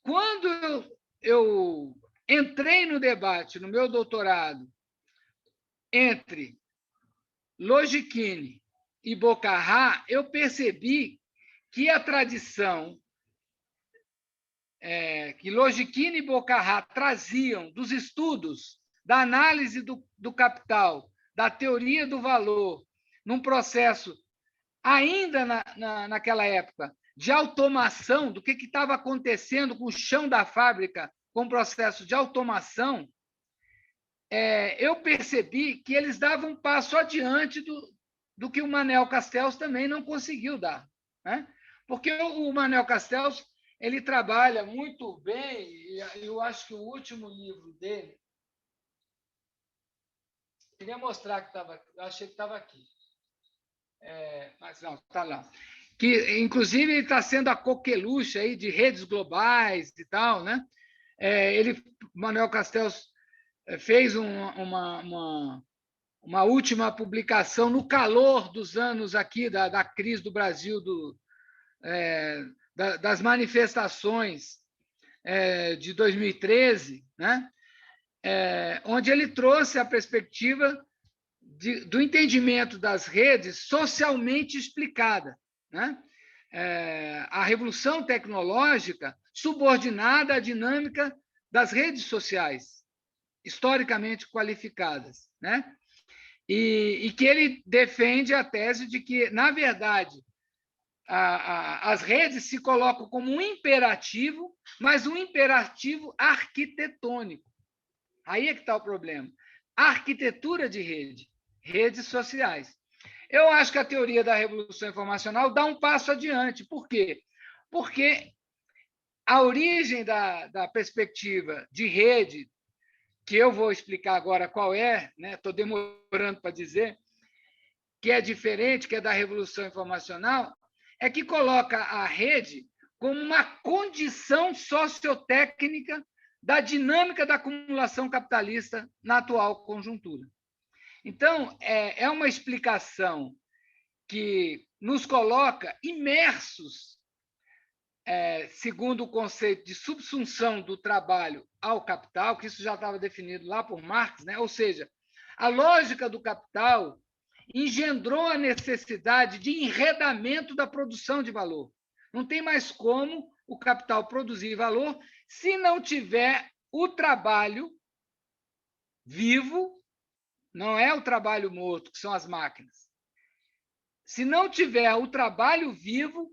quando eu entrei no debate, no meu doutorado, entre Logikine e Boccarrat, eu percebi que a tradição que Logikine e Boccarrat traziam dos estudos da análise do capital, da teoria do valor, num processo ainda naquela época de automação, do que estava acontecendo com o chão da fábrica, com o processo de automação, eu percebi que eles davam um passo adiante do que o Manuel Castells também não conseguiu dar, né? Porque o Manuel Castells ele trabalha muito bem, e eu acho que o último livro dele, queria mostrar que estava, eu achei que estava aqui, mas não, está lá. Que, inclusive, ele está sendo a coqueluche aí de redes globais e tal, né? Manuel Castells fez uma última publicação no calor dos anos aqui da crise do Brasil, das manifestações de 2013, né? Onde ele trouxe a perspectiva do entendimento das redes socialmente explicada, né? A revolução tecnológica subordinada à dinâmica das redes sociais, historicamente qualificadas, né? E que ele defende a tese de que, na verdade, as redes se colocam como um imperativo, mas um imperativo arquitetônico. Aí é que está o problema. A arquitetura de rede, redes sociais. Eu acho que a teoria da revolução informacional dá um passo adiante. Por quê? Porque a origem da perspectiva de rede, que eu vou explicar agora qual é, estou demorando para dizer, que é diferente, que é da revolução informacional, é que coloca a rede como uma condição sociotécnica da dinâmica da acumulação capitalista na atual conjuntura. Então, é uma explicação que nos coloca imersos, segundo o conceito de subsunção do trabalho ao capital, que isso já estava definido lá por Marx, né? Ou seja, a lógica do capital engendrou a necessidade de enredamento da produção de valor. Não tem mais como o capital produzir valor se não tiver o trabalho vivo, não é o trabalho morto, que são as máquinas. Se não tiver o trabalho vivo,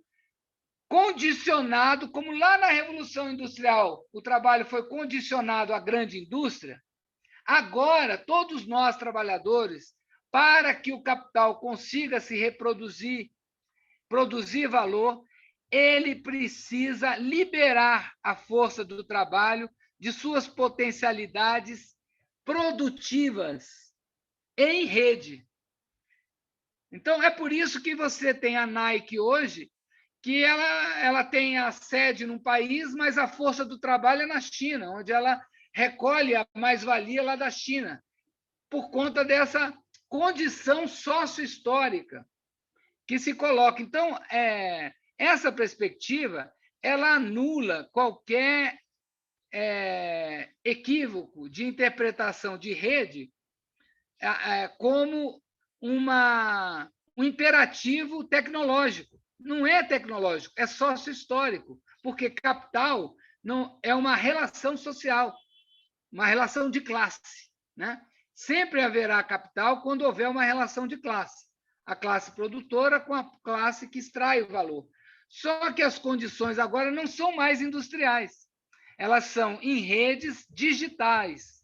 condicionado, como lá na Revolução Industrial o trabalho foi condicionado à grande indústria, agora todos nós, trabalhadores, para que o capital consiga se reproduzir, produzir valor, ele precisa liberar a força do trabalho de suas potencialidades produtivas em rede. Então, é por isso que você tem a Nike hoje, que ela tem a sede num país, mas a força do trabalho é na China, onde ela recolhe a mais-valia lá da China, por conta dessa condição sócio-histórica que se coloca. Então, essa perspectiva ela anula qualquer equívoco de interpretação de rede como um imperativo tecnológico. Não é tecnológico, é sócio-histórico, porque capital não é uma relação social, uma relação de classe, né? Sempre haverá capital quando houver uma relação de classe. A classe produtora com a classe que extrai o valor. Só que as condições agora não são mais industriais. Elas são em redes digitais.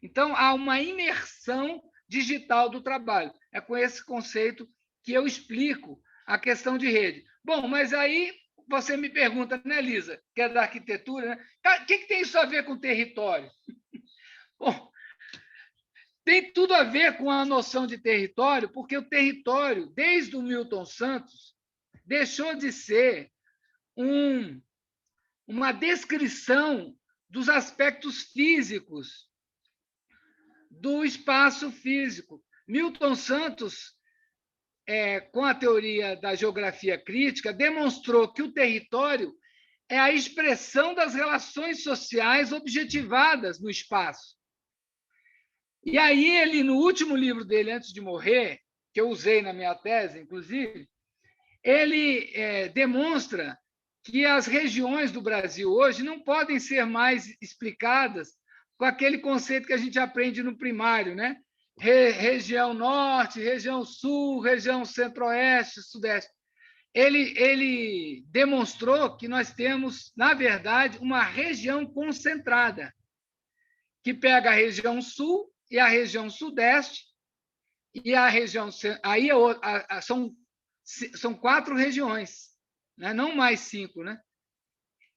Então, há uma imersão digital do trabalho. É com esse conceito que eu explico a questão de rede. Bom, mas aí você me pergunta, né, Lisa, que é da arquitetura, né? O que tem isso a ver com território? Bom, tem tudo a ver com a noção de território, porque o território, desde o Milton Santos, deixou de ser uma descrição dos aspectos físicos do espaço físico. Milton Santos, com a teoria da geografia crítica, demonstrou que o território é a expressão das relações sociais objetivadas no espaço. E aí ele, no último livro dele, antes de morrer, que eu usei na minha tese, inclusive, ele demonstra que as regiões do Brasil hoje não podem ser mais explicadas com aquele conceito que a gente aprende no primário, né? Região norte, região sul, região centro-oeste, sudeste. Ele demonstrou que nós temos, na verdade, uma região concentrada, que pega a região sul e a região sudeste, e a região... Aí são 4 regiões, né? Não mais 5, né?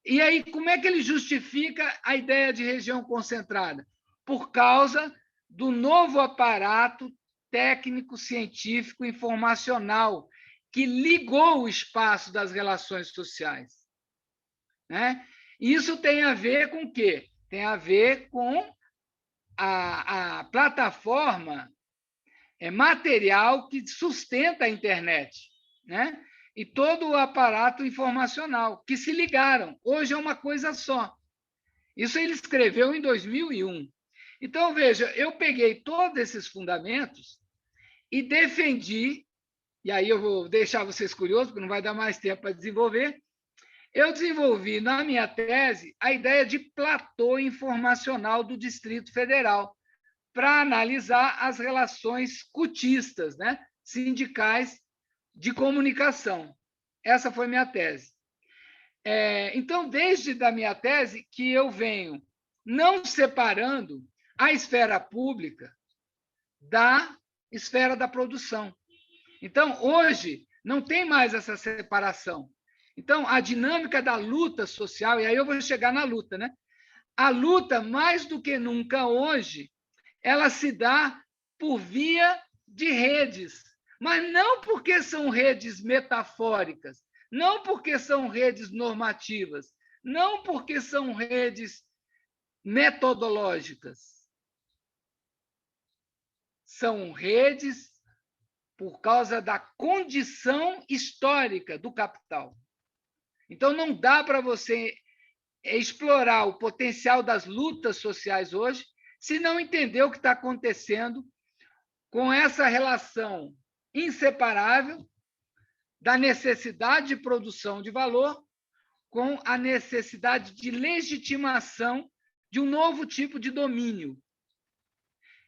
E aí, como é que ele justifica a ideia de região concentrada? Por causa do novo aparato técnico, científico, informacional, que ligou o espaço das relações sociais, né? Isso tem a ver com o quê? Tem a ver com a plataforma material que sustenta a internet, né? E todo o aparato informacional, que se ligaram. Hoje é uma coisa só. Isso ele escreveu em 2001. Então, veja, eu peguei todos esses fundamentos e defendi, e aí eu vou deixar vocês curiosos, porque não vai dar mais tempo para desenvolver. Eu desenvolvi na minha tese a ideia de platô informacional do Distrito Federal, para analisar as relações cutistas, né? Sindicais de comunicação. Essa foi minha tese. Então, desde a minha tese, que eu venho não separando a esfera pública da esfera da produção. Então, hoje, não tem mais essa separação. Então, a dinâmica da luta social, e aí eu vou chegar na luta, né? A luta, mais do que nunca hoje, ela se dá por via de redes, mas não porque são redes metafóricas, não porque são redes normativas, não porque são redes metodológicas. São redes por causa da condição histórica do capital. Então, não dá para você explorar o potencial das lutas sociais hoje se não entender o que está acontecendo com essa relação inseparável da necessidade de produção de valor com a necessidade de legitimação de um novo tipo de domínio.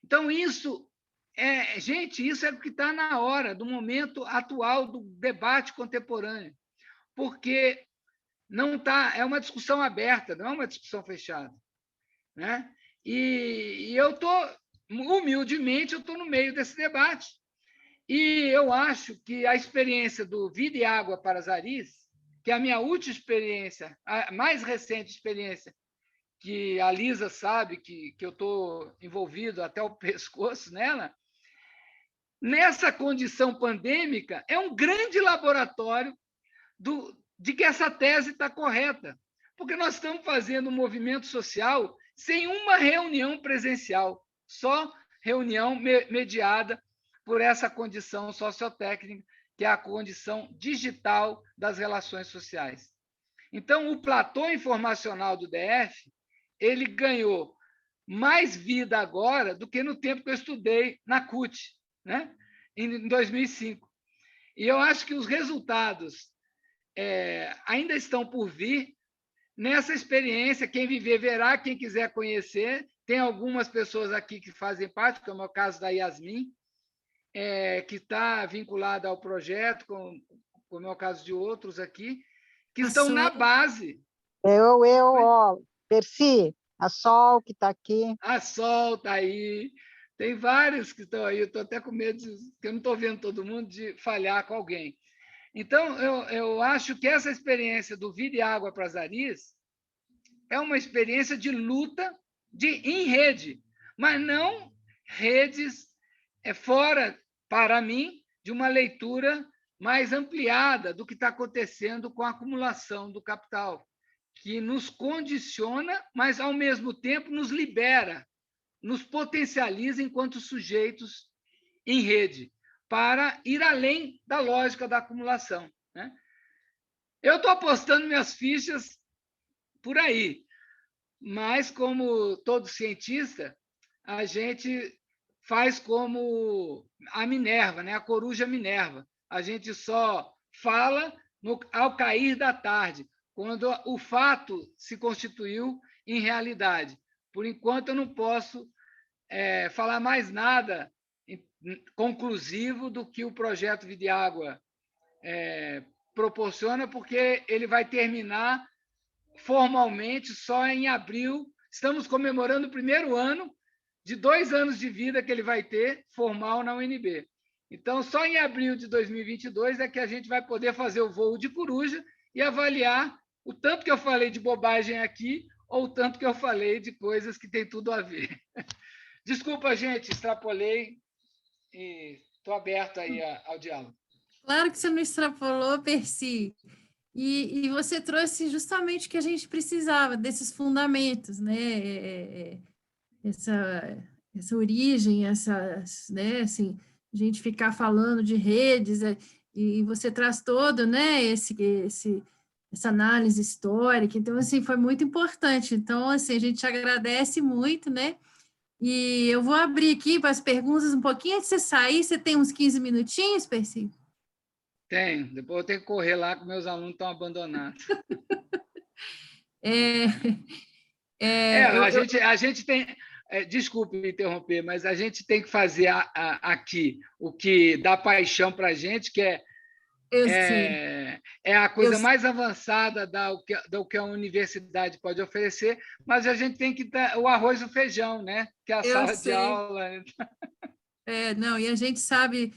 Então, isso isso é o que está na hora do momento atual do debate contemporâneo, porque não tá, é uma discussão aberta, não é uma discussão fechada, né? E eu estou, humildemente, eu estou no meio desse debate. E eu acho que a experiência do Vida e Água para as Aris, que é a minha última experiência, a mais recente experiência, que a Lisa sabe que eu estou envolvido até o pescoço nela, nessa condição pandêmica, é um grande laboratório de que essa tese está correta, porque nós estamos fazendo um movimento social sem uma reunião presencial, só reunião mediada por essa condição sociotécnica, que é a condição digital das relações sociais. Então, o platô informacional do DF, ele ganhou mais vida agora do que no tempo que eu estudei na CUT, né? Em 2005. E eu acho que os resultados ainda estão por vir nessa experiência. Quem viver, verá. Quem quiser conhecer, tem algumas pessoas aqui que fazem parte, como é o caso da Yasmin, que está vinculada ao projeto, como é o caso de outros aqui, que estão na base. Percy, a Sol, que está aqui. A Sol está aí. Tem vários que estão aí. Eu estou até com medo, que eu não estou vendo todo mundo, de falhar com alguém. Então, eu acho que essa experiência do Vida e Água para as Aris é uma experiência de luta em rede, mas não redes fora, para mim, de uma leitura mais ampliada do que está acontecendo com a acumulação do capital, que nos condiciona, mas, ao mesmo tempo, nos libera, nos potencializa enquanto sujeitos em rede, para ir além da lógica da acumulação, né? Eu estou apostando minhas fichas por aí, mas, como todo cientista, a gente faz como a Minerva, né? A coruja Minerva. A gente só fala ao cair da tarde, quando o fato se constituiu em realidade. Por enquanto, eu não posso falar mais nada conclusivo do que o projeto Videágua proporciona, porque ele vai terminar formalmente só em abril. Estamos comemorando o primeiro ano de 2 anos de vida que ele vai ter formal na UNB. Então, só em abril de 2022 é que a gente vai poder fazer o voo de coruja e avaliar o tanto que eu falei de bobagem aqui ou o tanto que eu falei de coisas que têm tudo a ver. Desculpa, gente, extrapolei e estou aberto aí ao diálogo. Claro que você não extrapolou, Percy. E você trouxe justamente o que a gente precisava, desses fundamentos, né? Essa origem, né? Assim, a gente ficar falando de redes, e você traz todo, né? Essa análise histórica. Então, assim, foi muito importante. Então, assim, a gente agradece muito, né? E eu vou abrir aqui para as perguntas um pouquinho antes de você sair. Você tem uns 15 minutinhos, Percy? Tenho. Depois eu tenho que correr lá, que meus alunos estão abandonados. A gente tem... desculpe me interromper, mas a gente tem que fazer aqui o que dá paixão para a gente, que é a coisa mais avançada do que a universidade pode oferecer, mas a gente tem que dar o arroz e o feijão, né? Que é a sala de aula. Não, e a gente sabe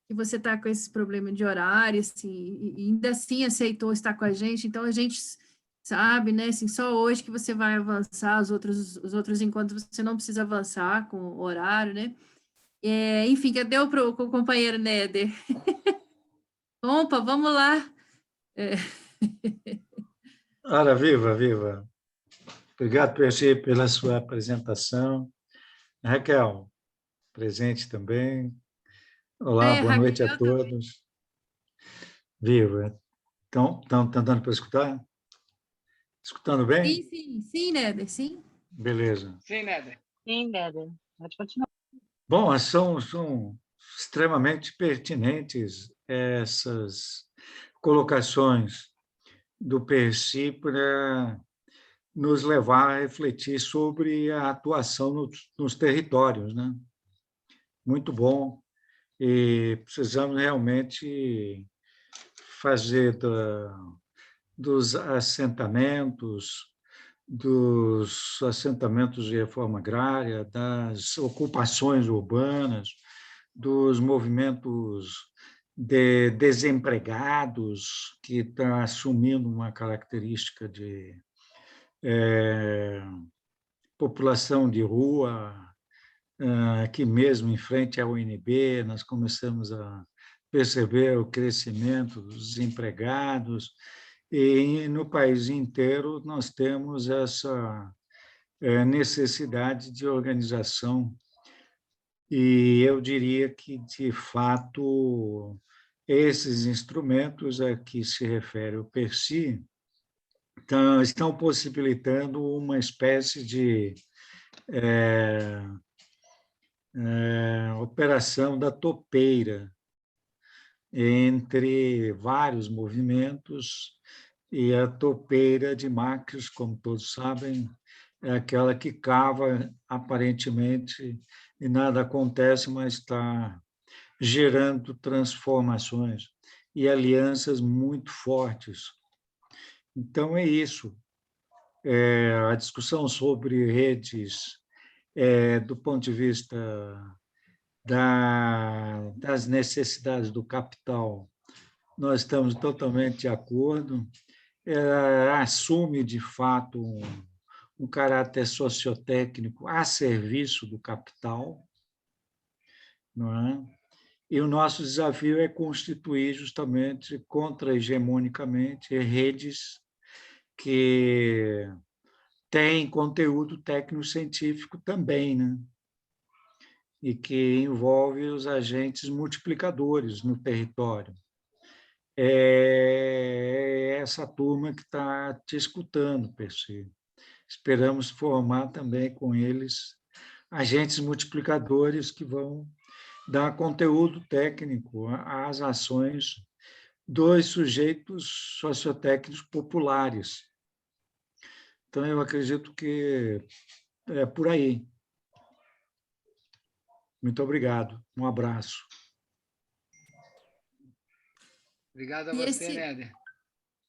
que você está com esse problema de horário, assim, e ainda assim aceitou estar com a gente, então a gente sabe, né, assim, só hoje que você vai avançar, os outros encontros você não precisa avançar com o horário, né? Enfim, cadê o companheiro Néder? Opa, vamos lá. Ora, viva, viva. Obrigado, Percy, pela sua apresentação. Raquel, presente também. Olá, boa noite a todos. Viva. Estão dando para escutar? Escutando bem? Sim, Néder, sim. Beleza. Sim, Néder. Sim, Néder. Pode continuar. Bom, são extremamente pertinentes essas colocações do Percy para nos levar a refletir sobre a atuação nos territórios, né? Muito bom. E precisamos realmente fazer dos assentamentos de reforma agrária, das ocupações urbanas, dos movimentos de desempregados, que está assumindo uma característica de população de rua. Aqui mesmo, em frente à UNB, nós começamos a perceber o crescimento dos desempregados, e no país inteiro nós temos essa necessidade de organização. E eu diria que, de fato, esses instrumentos a que se refere o Percy estão possibilitando uma espécie de operação da topeira entre vários movimentos, e a topeira de Marx, como todos sabem, é aquela que cava aparentemente e nada acontece, mas está gerando transformações e alianças muito fortes. Então, é isso. A discussão sobre redes, do ponto de vista das necessidades do capital, nós estamos totalmente de acordo. Assume, de fato, um caráter sociotécnico a serviço do capital, não é? E o nosso desafio é constituir justamente contra-hegemonicamente redes que têm conteúdo técnico-científico também, né? e que envolve os agentes multiplicadores no território. É essa turma que está te escutando, Percy. Esperamos formar também com eles agentes multiplicadores que vão dar conteúdo técnico às ações dos sujeitos sociotécnicos populares. Então, eu acredito que é por aí. Muito obrigado. Um abraço. Obrigado a E você, Néder.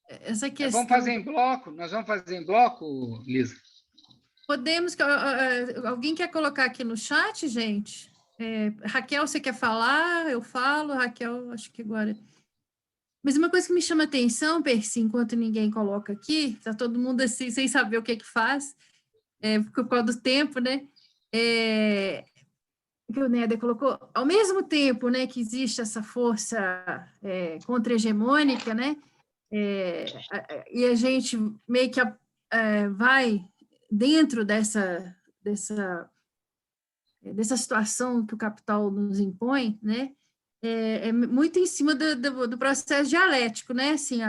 essa Vamos questão... fazer em bloco? Nós vamos fazer em bloco, Lisa? Podemos... Alguém quer colocar aqui no chat, gente? Raquel, você quer falar? Eu falo. Raquel, acho que agora... Mas uma coisa que me chama atenção, Percy, enquanto ninguém coloca aqui, está todo mundo assim, sem saber o que faz, por causa do tempo, né? Que o Néder colocou, ao mesmo tempo, né, que existe essa força contra-hegemônica, né? E a gente meio que vai dentro dessa situação que o capital nos impõe, né? Muito em cima do processo dialético, né? Assim,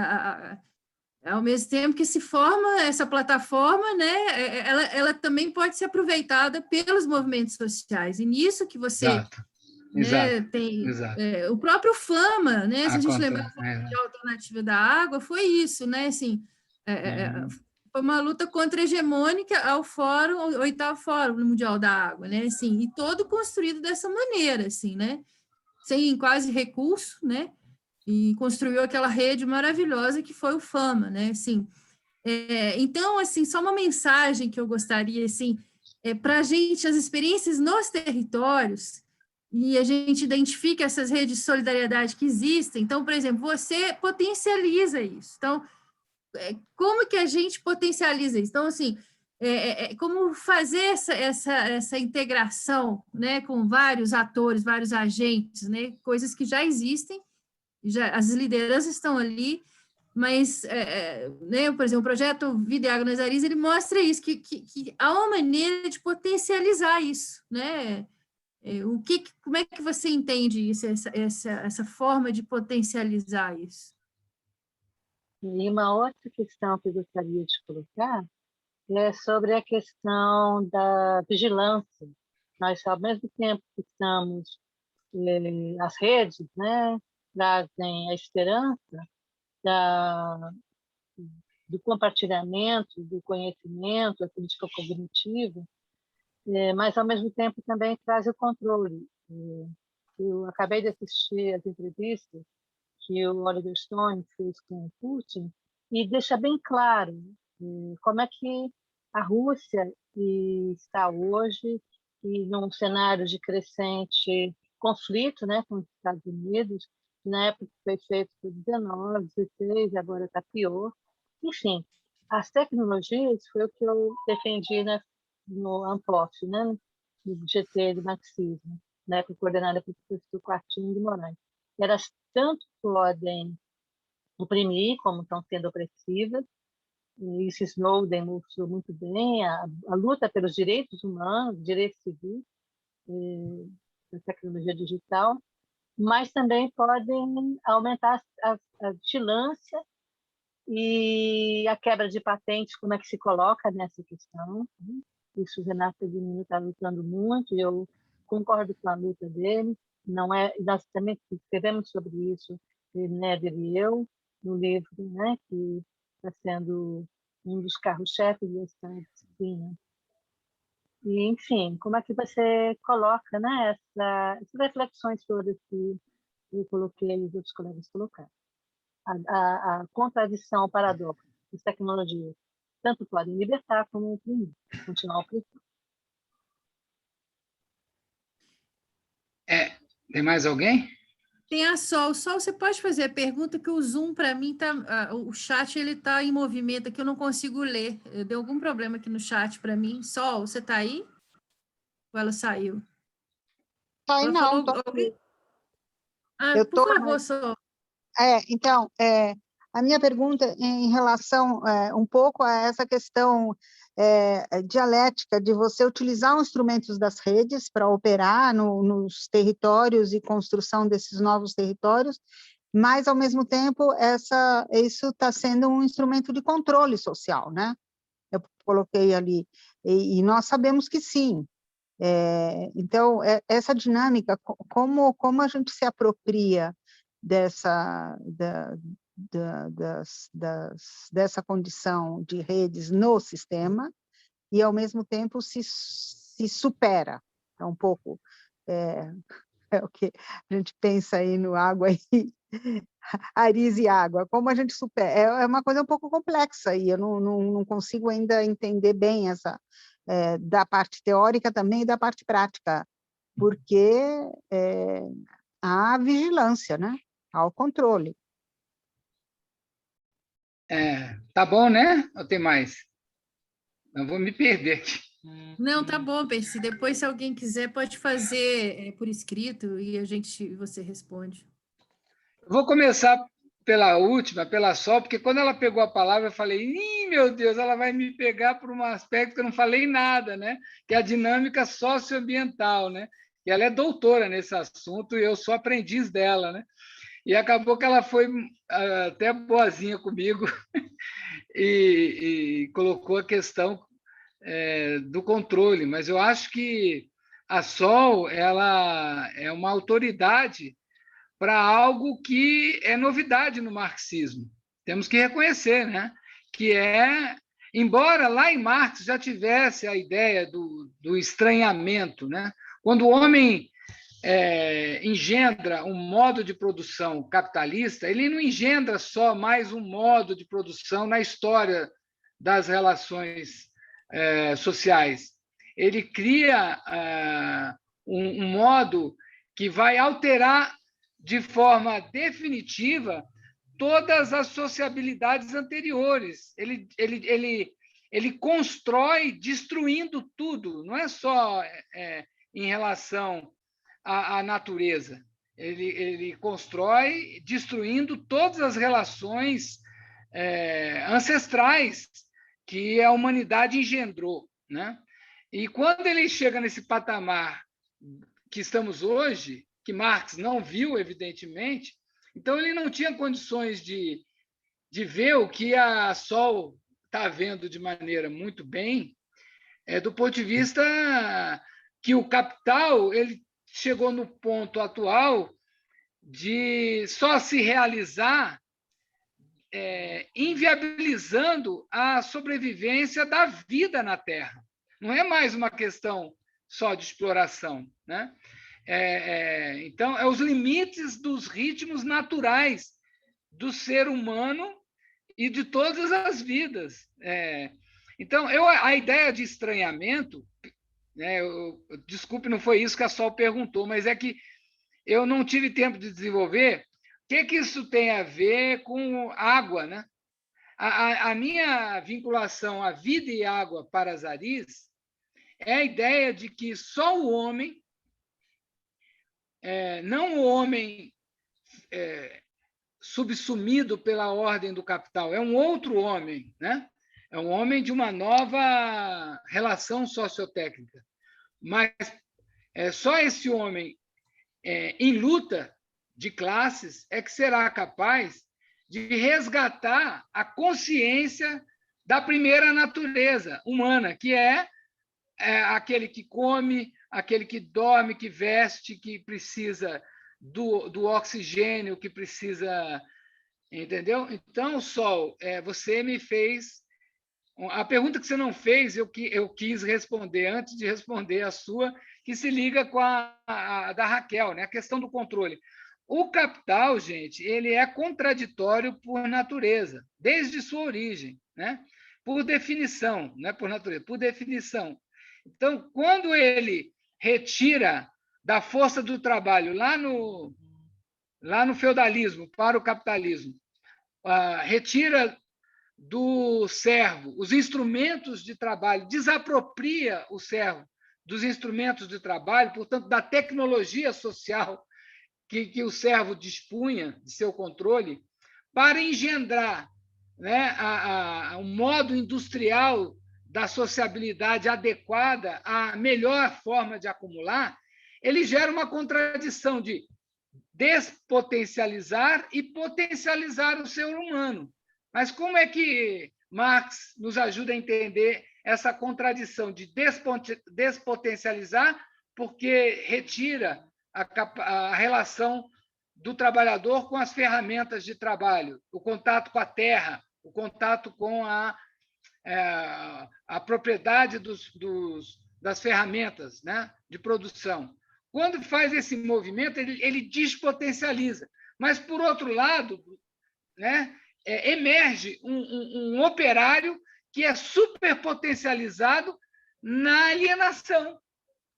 ao mesmo tempo que se forma essa plataforma, né? Ela também pode ser aproveitada pelos movimentos sociais. E nisso que você, Exato. né, Exato. tem Exato. O próprio Fama, né? Se a gente lembrar Acontece. do Mundial Alternativo da Água, foi isso, né? Assim, foi uma luta contra-hegemônica ao fórum, ao 8º Fórum Mundial da Água, né? Assim, e todo construído dessa maneira, assim, né? Sem quase recurso, né? E construiu aquela rede maravilhosa que foi o Fama, né? Assim, então, assim, só uma mensagem que eu gostaria, assim, para a gente, as experiências nos territórios, e a gente identifica essas redes de solidariedade que existem. Então, por exemplo, você potencializa isso. Então, como que a gente potencializa isso? Então, assim, como fazer essa integração, né, com vários atores, vários agentes, né, coisas que já existem, as lideranças estão ali, mas, né, por exemplo, o projeto Vida e Água nas Ariz, ele mostra isso, que há uma maneira de potencializar isso, né? Como é que você entende isso, essa forma de potencializar isso? E uma outra questão que eu gostaria de colocar é sobre a questão da vigilância. Nós, ao mesmo tempo que estamos, as redes, né, trazem a esperança do compartilhamento, do conhecimento, a política cognitiva, mas, ao mesmo tempo, também traz o controle. Eu acabei de assistir as entrevistas que o Oliver Stone fez com o Putin e deixa bem claro como é que a Rússia está hoje e num cenário de crescente conflito, né, com os Estados Unidos. Na época foi feito por 19, 16, agora está pior. Enfim, as tecnologias foi o que eu defendi, né, no ANPOF, né, no GT do marxismo, né, coordenada pelo professor Quartinho de Moraes. Elas tanto podem oprimir, como estão sendo opressivas, e isso Snowden mostrou muito bem, a luta pelos direitos humanos, direitos civis, da tecnologia digital, mas também podem aumentar a vigilância e a quebra de patentes, como é que se coloca nessa questão. Isso o Renato Divino está lutando muito, e eu concordo com a luta dele. Não é, nós também escrevemos sobre isso, Néder e eu, no livro, né, que está sendo um dos carros-chefes dessa disciplina. E, enfim, como é que você coloca, né, essas reflexões todas que eu coloquei e os outros colegas colocaram? A contradição, o paradoxo. As tecnologias tanto podem libertar como oprimir, continuar oprimindo. Tem mais alguém? Tem a Sol. Sol, você pode fazer a pergunta que o Zoom, para mim, o chat ele está em movimento aqui, eu não consigo ler. Deu algum problema aqui no chat para mim. Sol, você está aí? Ou ela saiu? Aí Ela não, falou tô alguém? eu Por tô, favor, Sol. então, A minha pergunta é em relação um pouco a essa questão dialética de você utilizar os instrumentos das redes para operar nos territórios e construção desses novos territórios, mas, ao mesmo tempo, isso está sendo um instrumento de controle social, né? Eu coloquei ali, e nós sabemos que sim. Então, essa dinâmica, como a gente se apropria dessa condição de redes no sistema e, ao mesmo tempo, se supera. É um pouco o que a gente pensa aí no água e Aris e água, como a gente supera. É uma coisa um pouco complexa e eu não consigo ainda entender bem essa da parte teórica também e da parte prática, porque há vigilância, né? Há o controle. Tá bom, né? Ou tem mais? Eu vou me perder aqui. Não, tá bom, Percy. Depois, se alguém quiser, pode fazer por escrito e você responde. Eu vou começar pela última, pela Sol, porque quando ela pegou a palavra, eu falei, meu Deus, ela vai me pegar por um aspecto que eu não falei nada, né? Que é a dinâmica socioambiental, né? E ela é doutora nesse assunto e eu sou aprendiz dela, né? E acabou que ela foi até boazinha comigo e colocou a questão do controle, mas eu acho que a Sol ela é uma autoridade para algo que é novidade no marxismo. Temos que reconhecer, né? Que embora lá em Marx já tivesse a ideia do estranhamento, né? Quando o homem engendra um modo de produção capitalista, ele não engendra só mais um modo de produção na história das relações sociais. Ele cria um modo que vai alterar de forma definitiva todas as sociabilidades anteriores. Ele constrói destruindo tudo, não é só em relação à natureza. Ele constrói destruindo todas as relações ancestrais que a humanidade engendrou, né? E quando ele chega nesse patamar que estamos hoje, que Marx não viu, evidentemente, então ele não tinha condições de ver o que a Sol está vendo de maneira muito bem, do ponto de vista que o capital ele chegou no ponto atual de só se realizar inviabilizando a sobrevivência da vida na Terra. Não é mais uma questão só de exploração, né? Então, os limites dos ritmos naturais do ser humano e de todas as vidas. Então, a ideia de estranhamento, né, desculpe, não foi isso que a Sol perguntou, mas é que eu não tive tempo de desenvolver. O que isso tem a ver com água, né? A minha vinculação à vida e água para as Aris é a ideia de que só o homem, não o homem subsumido pela ordem do capital, é um outro homem, né? É um homem de uma nova relação sociotécnica. Mas só esse homem em luta de classes é que será capaz de resgatar a consciência da primeira natureza humana, que é aquele que come, aquele que dorme, que veste, que precisa do oxigênio, que precisa... Entendeu? Então, Sol, você me fez... A pergunta que você não fez, eu quis responder antes de responder a sua, que se liga com a da Raquel, né? A questão do controle. O capital, gente, ele é contraditório por natureza, desde sua origem, né? Por definição, não é por natureza, por definição. Então, quando ele retira da força do trabalho lá no feudalismo para o capitalismo, retira do servo os instrumentos de trabalho, desapropria o servo dos instrumentos de trabalho, portanto, da tecnologia social que o servo dispunha de seu controle, para engendrar, né, um modo industrial da sociabilidade adequada à melhor forma de acumular, ele gera uma contradição de despotencializar e potencializar o ser humano. Mas como é que Marx nos ajuda a entender essa contradição de despotencializar, porque retira a relação do trabalhador com as ferramentas de trabalho, o contato com a terra, o contato com a propriedade das ferramentas, né, de produção. Quando faz esse movimento, ele despotencializa. Mas, por outro lado, né, emerge um operário que é superpotencializado na alienação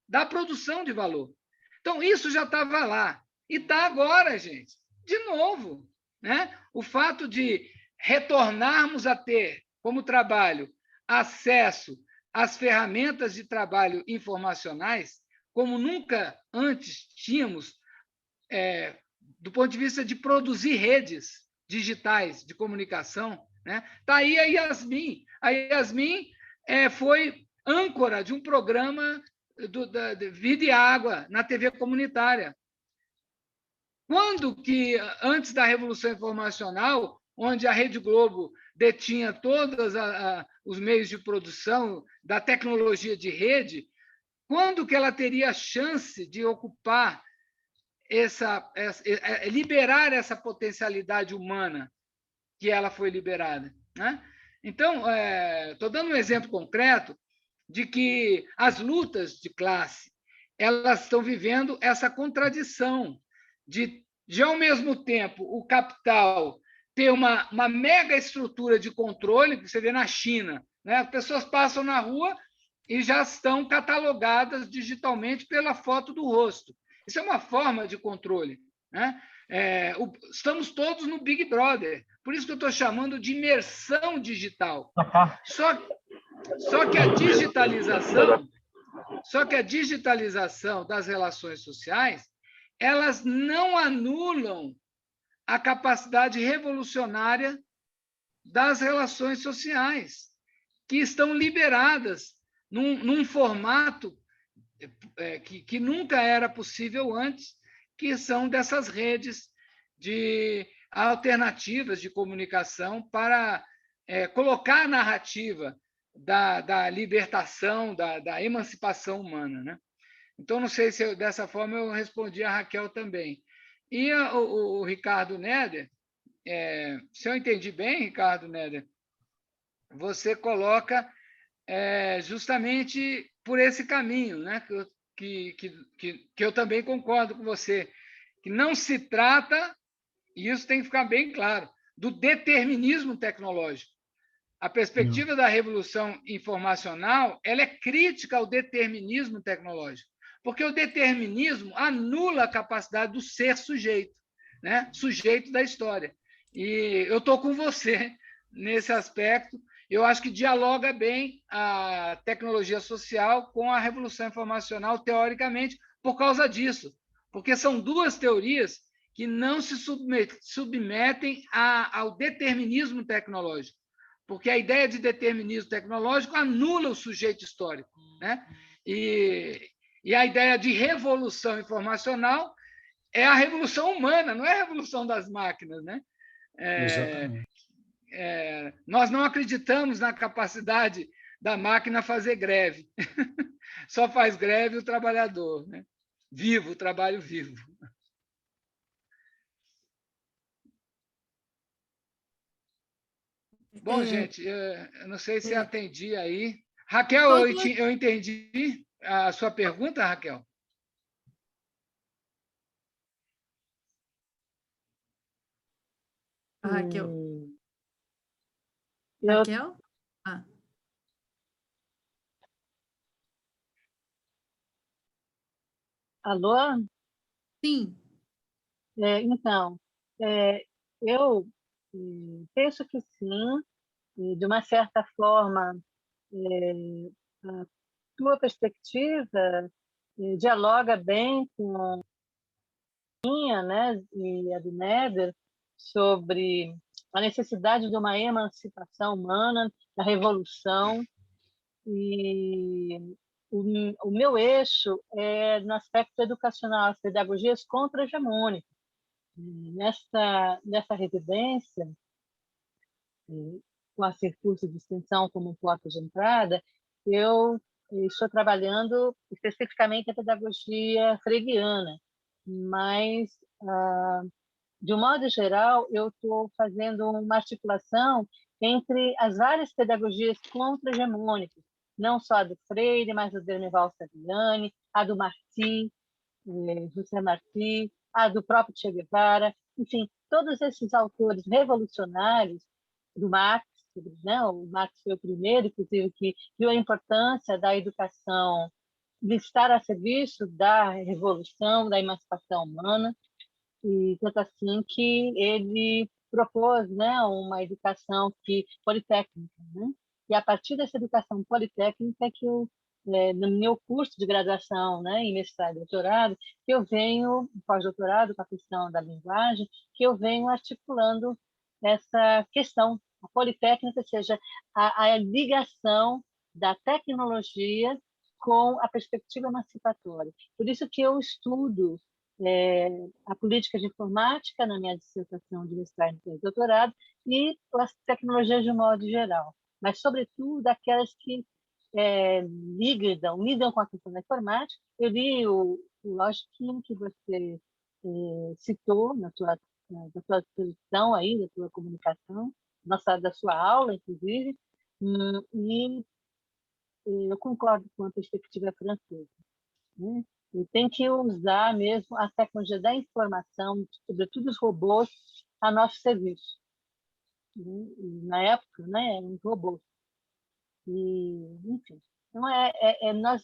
da produção de valor. Então, isso já estava lá. E está agora, gente, de novo. Né? O fato de retornarmos a ter, como trabalho, acesso às ferramentas de trabalho informacionais, como nunca antes tínhamos, do ponto de vista de produzir redes digitais de comunicação. Né? Está aí a Yasmin. A Yasmin foi âncora de um programa da Vida e Água na TV comunitária. Quando que, antes da Revolução Informacional, onde a Rede Globo detinha todos os meios de produção da tecnologia de rede, quando que ela teria a chance de ocupar liberar essa potencialidade humana que ela foi liberada? Né? Então, estou dando um exemplo concreto de que as lutas de classe elas estão vivendo essa contradição de ao mesmo tempo, o capital ter uma mega estrutura de controle, que você vê na China. Né? As pessoas passam na rua e já estão catalogadas digitalmente pela foto do rosto. Isso é uma forma de controle. Né? Estamos todos no Big Brother. Por isso que eu estou chamando de imersão digital. Só que a digitalização das relações sociais, elas não anulam a capacidade revolucionária das relações sociais, que estão liberadas num formato que nunca era possível antes, que são dessas redes de alternativas de comunicação para colocar a narrativa da libertação, da emancipação humana. Né? Então, não sei se dessa forma eu respondi a Raquel também. E o Ricardo Neder, se eu entendi bem, Ricardo Neder, você coloca justamente por esse caminho, né? que eu também concordo com você, que não se trata, e isso tem que ficar bem claro, do determinismo tecnológico. A perspectiva da revolução informacional ela é crítica ao determinismo tecnológico, porque o determinismo anula a capacidade do ser sujeito, né? Sujeito da história. E eu estou com você nesse aspecto. Eu acho que dialoga bem a tecnologia social com a revolução informacional, teoricamente, por causa disso, porque são duas teorias que não se submetem ao determinismo tecnológico, porque a ideia de determinismo tecnológico anula o sujeito histórico, né? E a ideia de revolução informacional é a revolução humana, não é a revolução das máquinas. Né? Exatamente. Nós não acreditamos na capacidade da máquina fazer greve. Só faz greve o trabalhador, né? Vivo, o trabalho vivo. Bom, gente, eu não sei se atendi aí. Raquel, eu entendi a sua pergunta, Raquel? Raquel? Raquel? Ah. Alô? Sim. Então, eu penso que sim, de uma certa forma, a tua perspectiva dialoga bem com a minha, né, e a do Neder, sobre a necessidade de uma emancipação humana, da revolução, e o meu eixo é no aspecto educacional, as pedagogias contra-hegemônicas. Nessa residência, com a curso de extensão como porta de entrada, eu estou trabalhando especificamente a pedagogia freiriana, mas, de um modo geral, eu estou fazendo uma articulação entre as várias pedagogias contra-hegemônicas, não só a do Freire, mas a do Erneval Saviani, a do Martí, José Martí, a do próprio Che Guevara, enfim, todos esses autores revolucionários, do Marx, né? O Marx foi o primeiro, inclusive, que viu a importância da educação, de estar a serviço da revolução, da emancipação humana, e tanto assim que ele propôs, né, uma educação politécnica, né? E a partir dessa educação politécnica que eu, no meu curso de graduação, né, em mestrado e doutorado, que eu venho, pós-doutorado com a questão da linguagem, que eu venho articulando essa questão, a politécnica, ou seja, a ligação da tecnologia com a perspectiva emancipatória. Por isso que eu estudo a política de informática na minha dissertação de mestrado e doutorado e as tecnologias de um modo geral, mas, sobretudo, aquelas que lidam com a questão da informática. Eu li o Login, que você citou na tua exposição aí, da tua comunicação, da sua aula, inclusive, e eu concordo com a perspectiva francesa, né? E tem que usar mesmo a tecnologia da informação, sobretudo os robôs, a nosso serviço. E, na época, né, eram robôs. E, enfim, então nós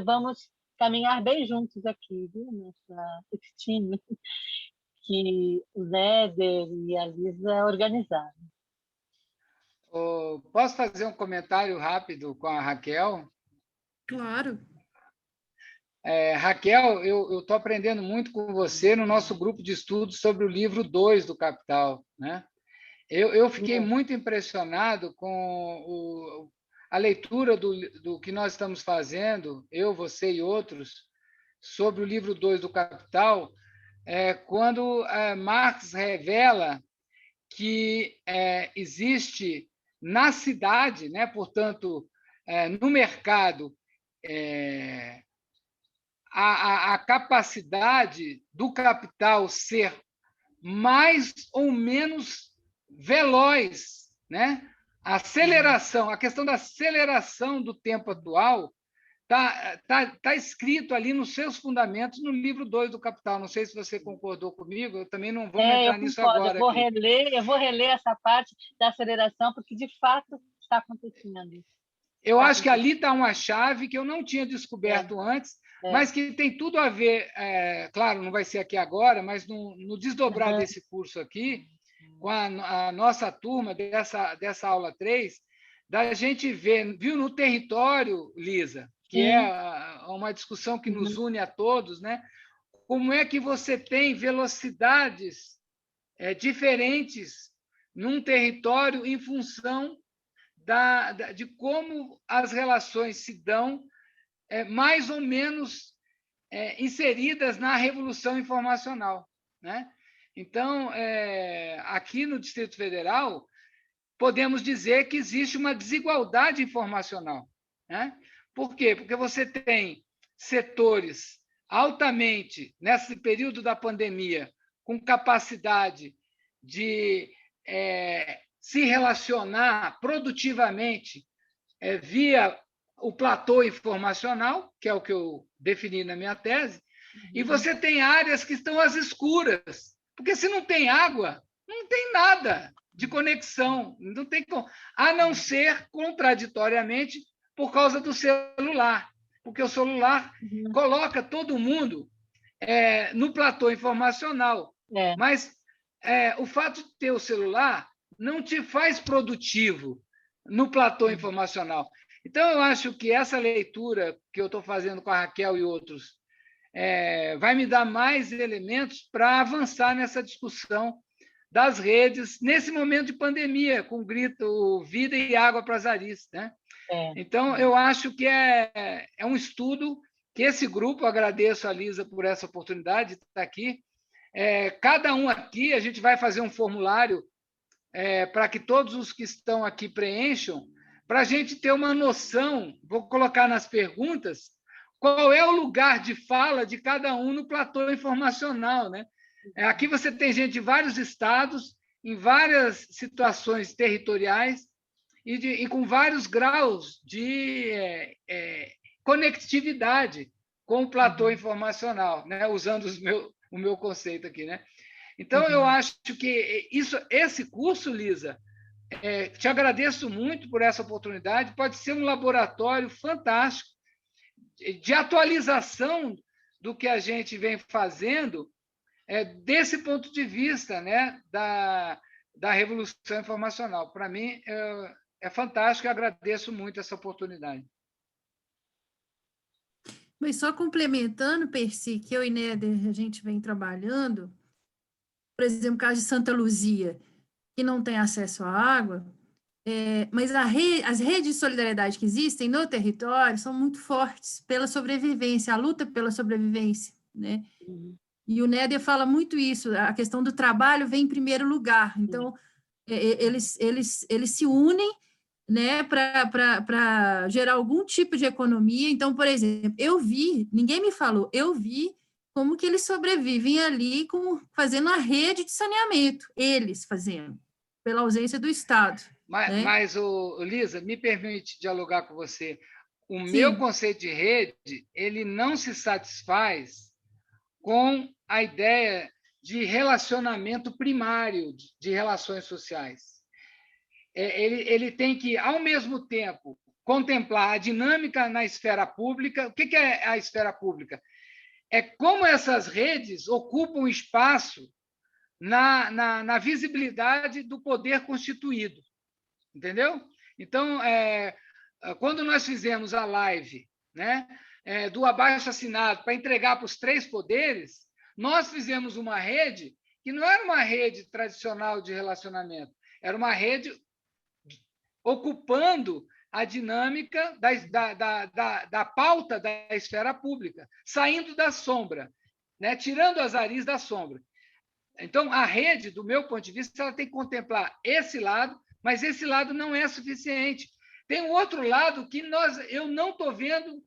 vamos caminhar bem juntos aqui, viu? Esse time que o Léder e a Lisa organizaram. Posso fazer um comentário rápido com a Raquel? Claro. Raquel, eu estou aprendendo muito com você no nosso grupo de estudos sobre o livro 2 do Capital, né? Eu fiquei muito impressionado com a leitura do que nós estamos fazendo, eu, você e outros, sobre o livro 2 do Capital, quando Marx revela que existe na cidade, né, portanto, no mercado, a capacidade do capital ser mais ou menos veloz, né? A questão da aceleração do tempo atual tá escrito ali nos seus fundamentos no livro 2 do Capital. Não sei se você concordou comigo, eu também não vou entrar nisso agora. Eu vou reler essa parte da aceleração, porque, de fato, está acontecendo. Eu acho que ali está uma chave que eu não tinha descoberto antes, mas que tem tudo a ver, claro, não vai ser aqui agora, mas no desdobrar desse curso aqui, com a nossa turma dessa aula 3, da gente ver, viu, no território, Lisa, que é uma discussão que nos une a todos, né? Como é que você tem velocidades diferentes num território em função de como as relações se dão, mais ou menos inseridas na revolução informacional, né? Então, aqui no Distrito Federal, podemos dizer que existe uma desigualdade informacional, né? Por quê? Porque você tem setores altamente, nesse período da pandemia, com capacidade de se relacionar produtivamente via o platô informacional, que é o que eu defini na minha tese, e você tem áreas que estão às escuras, porque se não tem água, não tem nada de conexão, não tem como, a não ser contraditoriamente por causa do celular, porque o celular coloca todo mundo no platô informacional, mas o fato de ter o celular não te faz produtivo no platô informacional. Então, eu acho que essa leitura que eu estou fazendo com a Raquel e outros vai me dar mais elementos para avançar nessa discussão das redes nesse momento de pandemia, com o grito vida e água para as Aris, né? Então, eu acho que é um estudo que esse grupo, agradeço a Lisa por essa oportunidade de estar aqui. Cada um aqui, a gente vai fazer um formulário para que todos os que estão aqui preencham, para a gente ter uma noção, vou colocar nas perguntas, qual é o lugar de fala de cada um no platô informacional, né? Aqui você tem gente de vários estados, em várias situações territoriais e com vários graus de conectividade com o platô informacional, né? Usando o meu conceito aqui, né? Então, eu acho que esse curso, Lisa, te agradeço muito por essa oportunidade, pode ser um laboratório fantástico de atualização do que a gente vem fazendo desse ponto de vista, né, da revolução informacional. Para mim, é fantástico e agradeço muito essa oportunidade. Mas só complementando, Percy, que eu e Néder, a gente vem trabalhando, por exemplo, o caso de Santa Luzia, que não tem acesso à água, mas as redes de solidariedade que existem no território são muito fortes pela sobrevivência, a luta pela sobrevivência, né? E o Néder fala muito isso, a questão do trabalho vem em primeiro lugar. Então, eles se unem, né, para gerar algum tipo de economia. Então, por exemplo, ninguém me falou, eu vi como que eles sobrevivem ali fazendo a rede de saneamento, eles fazendo, pela ausência do Estado. Mas Lisa, me permite dialogar com você. O meu conceito de rede, ele não se satisfaz com a ideia de relacionamento primário de relações sociais. Ele tem que, ao mesmo tempo, contemplar a dinâmica na esfera pública. O que é a esfera pública? É como essas redes ocupam espaço na visibilidade do poder constituído. Entendeu? Então, quando nós fizemos a live, né, do abaixo-assinado para entregar para os 3 poderes, nós fizemos uma rede que não era uma rede tradicional de relacionamento, era uma rede ocupando a dinâmica da pauta da esfera pública, saindo da sombra, né, tirando as Aris da sombra. Então, a rede, do meu ponto de vista, ela tem que contemplar esse lado, mas esse lado não é suficiente. Tem um outro lado que eu não estou vendo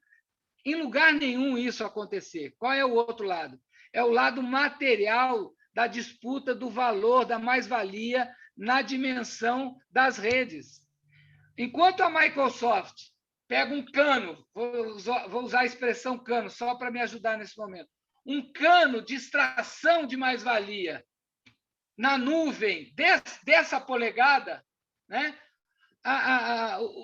em lugar nenhum isso acontecer. Qual é o outro lado? É o lado material da disputa do valor, da mais-valia na dimensão das redes. Enquanto a Microsoft pega um cano, vou usar a expressão cano só para me ajudar nesse momento, um cano de extração de mais-valia na nuvem dessa polegada, né?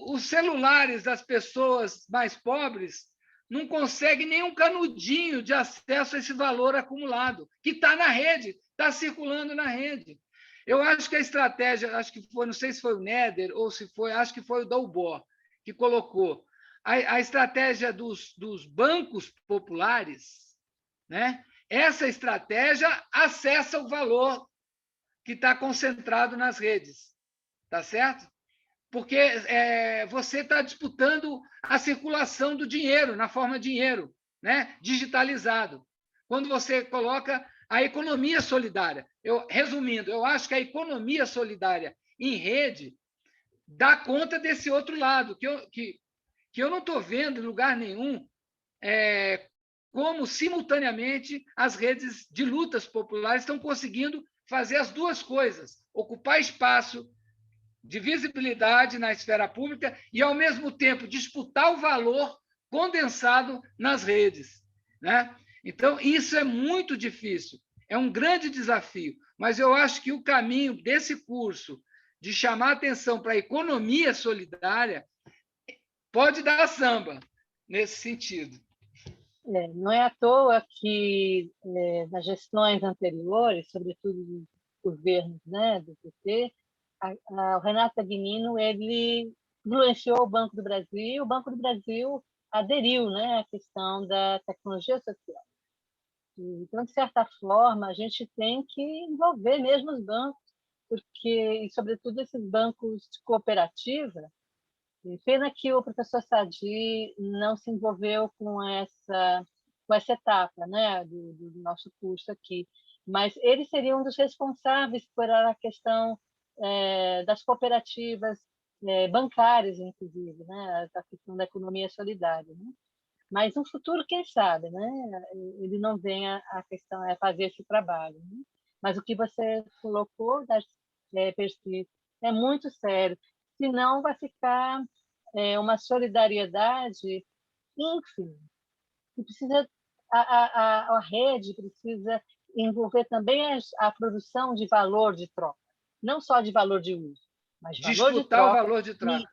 Os celulares das pessoas mais pobres não conseguem nem um canudinho de acesso a esse valor acumulado, que está na rede, está circulando na rede. Eu acho que a estratégia, não sei se foi o Néder ou se foi, acho que foi o Dalbor que colocou, a estratégia dos bancos populares, né? Essa estratégia acessa o valor que está concentrado nas redes, tá certo? Porque você está disputando a circulação do dinheiro, na forma de dinheiro, né? Digitalizado. Quando você coloca a economia solidária. Resumindo, eu acho que a economia solidária em rede dá conta desse outro lado, que eu não estou vendo em lugar nenhum como, simultaneamente, as redes de lutas populares estão conseguindo fazer as duas coisas, ocupar espaço de visibilidade na esfera pública e, ao mesmo tempo, disputar o valor condensado nas redes, né? Então, isso é muito difícil, é um grande desafio, mas eu acho que o caminho desse curso de chamar atenção para a economia solidária pode dar samba nesse sentido. Não é à toa que, nas gestões anteriores, sobretudo dos governos, né, do PT, o Renato Agnino ele influenciou o Banco do Brasil aderiu, né, à questão da tecnologia social. Então, de certa forma, a gente tem que envolver mesmo os bancos porque, e sobretudo, esses bancos de cooperativa. Pena que o professor Sadi não se envolveu com essa etapa, né, do nosso curso aqui, mas ele seria um dos responsáveis por a questão das cooperativas bancárias, inclusive, né, a questão da economia solidária, né? Mas no futuro, quem sabe, né, ele não venha a questão fazer esse trabalho, né? Mas o que você colocou, Percy, é muito sério, senão vai ficar uma solidariedade, enfim, que precisa a rede precisa envolver também a produção de valor de troca, não só de valor de uso, mas de valor de troca. Disputar o valor de troca.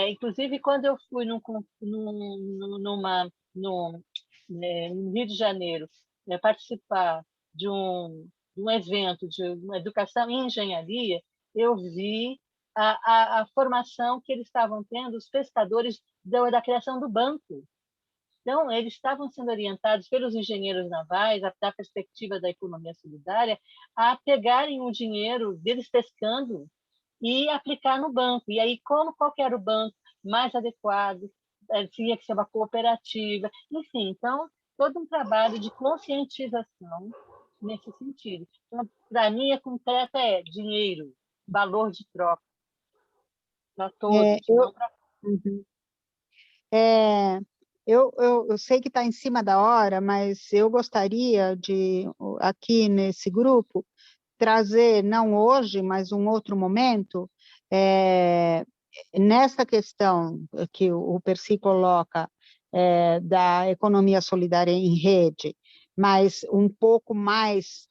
Inclusive, quando eu fui no Rio de Janeiro participar de um evento de uma educação em engenharia, eu vi a formação que eles estavam tendo, os pescadores da criação do banco. Então, eles estavam sendo orientados pelos engenheiros navais, da perspectiva da economia solidária, a pegarem o dinheiro deles pescando e aplicar no banco. E aí, qual que era o banco mais adequado? Tinha que ser uma cooperativa. Enfim, então, todo um trabalho de conscientização nesse sentido. Então, para mim, a concreta é dinheiro, valor de troca, para todos, não para... Uhum. Eu sei que está em cima da hora, mas eu gostaria de, aqui nesse grupo, trazer, não hoje, mas um outro momento, nessa questão que o Percy coloca da economia solidária em rede, mas um pouco mais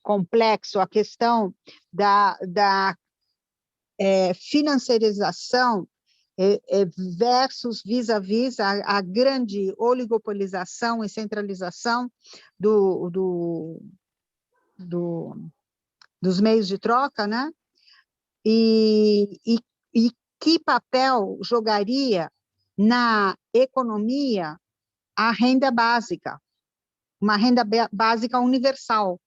complexo a questão da financiarização versus vis-à-vis a grande oligopolização e centralização dos meios de troca, né? E que papel jogaria na economia a renda básica, uma renda básica universal,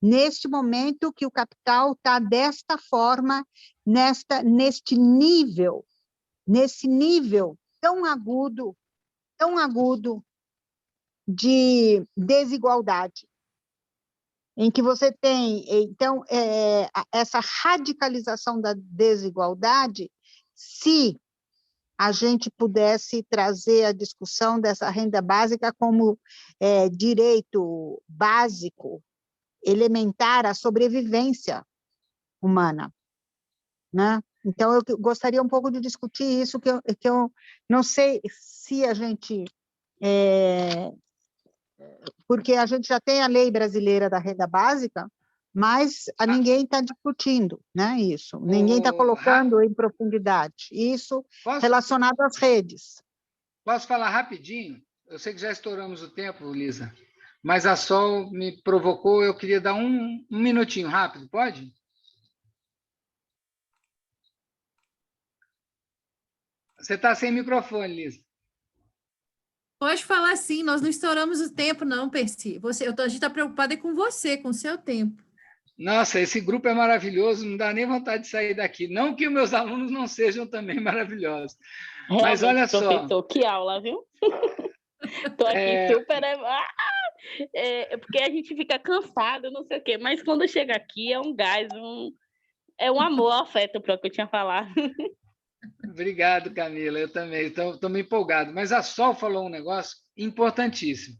neste momento que o capital está desta forma, nesse nível tão agudo de desigualdade, em que você tem, então, essa radicalização da desigualdade, se a gente pudesse trazer a discussão dessa renda básica como direito básico, elementar à sobrevivência humana, né? Então, eu gostaria um pouco de discutir isso, que eu não sei se a gente... porque a gente já tem a lei brasileira da renda básica, mas ninguém está discutindo, né, isso. Ninguém está colocando em profundidade. Isso relacionado às redes. Posso falar rapidinho? Eu sei que já estouramos o tempo, Lisa, mas a Sol me provocou, eu queria dar um minutinho rápido, pode? Você está sem microfone, Lisa. Pode falar sim, nós não estouramos o tempo, não, Percy. A gente está preocupada com você, com o seu tempo. Nossa, esse grupo é maravilhoso, não dá nem vontade de sair daqui. Não que os meus alunos não sejam também maravilhosos. Realmente, mas olha só. Professor, que aula, viu? Estou aqui super... porque a gente fica cansado, não sei o quê, mas quando chega aqui é um gás, é um amor, afeto para o que eu tinha falado. Obrigado, Camila, eu também estou me empolgado. Mas a Sol falou um negócio importantíssimo.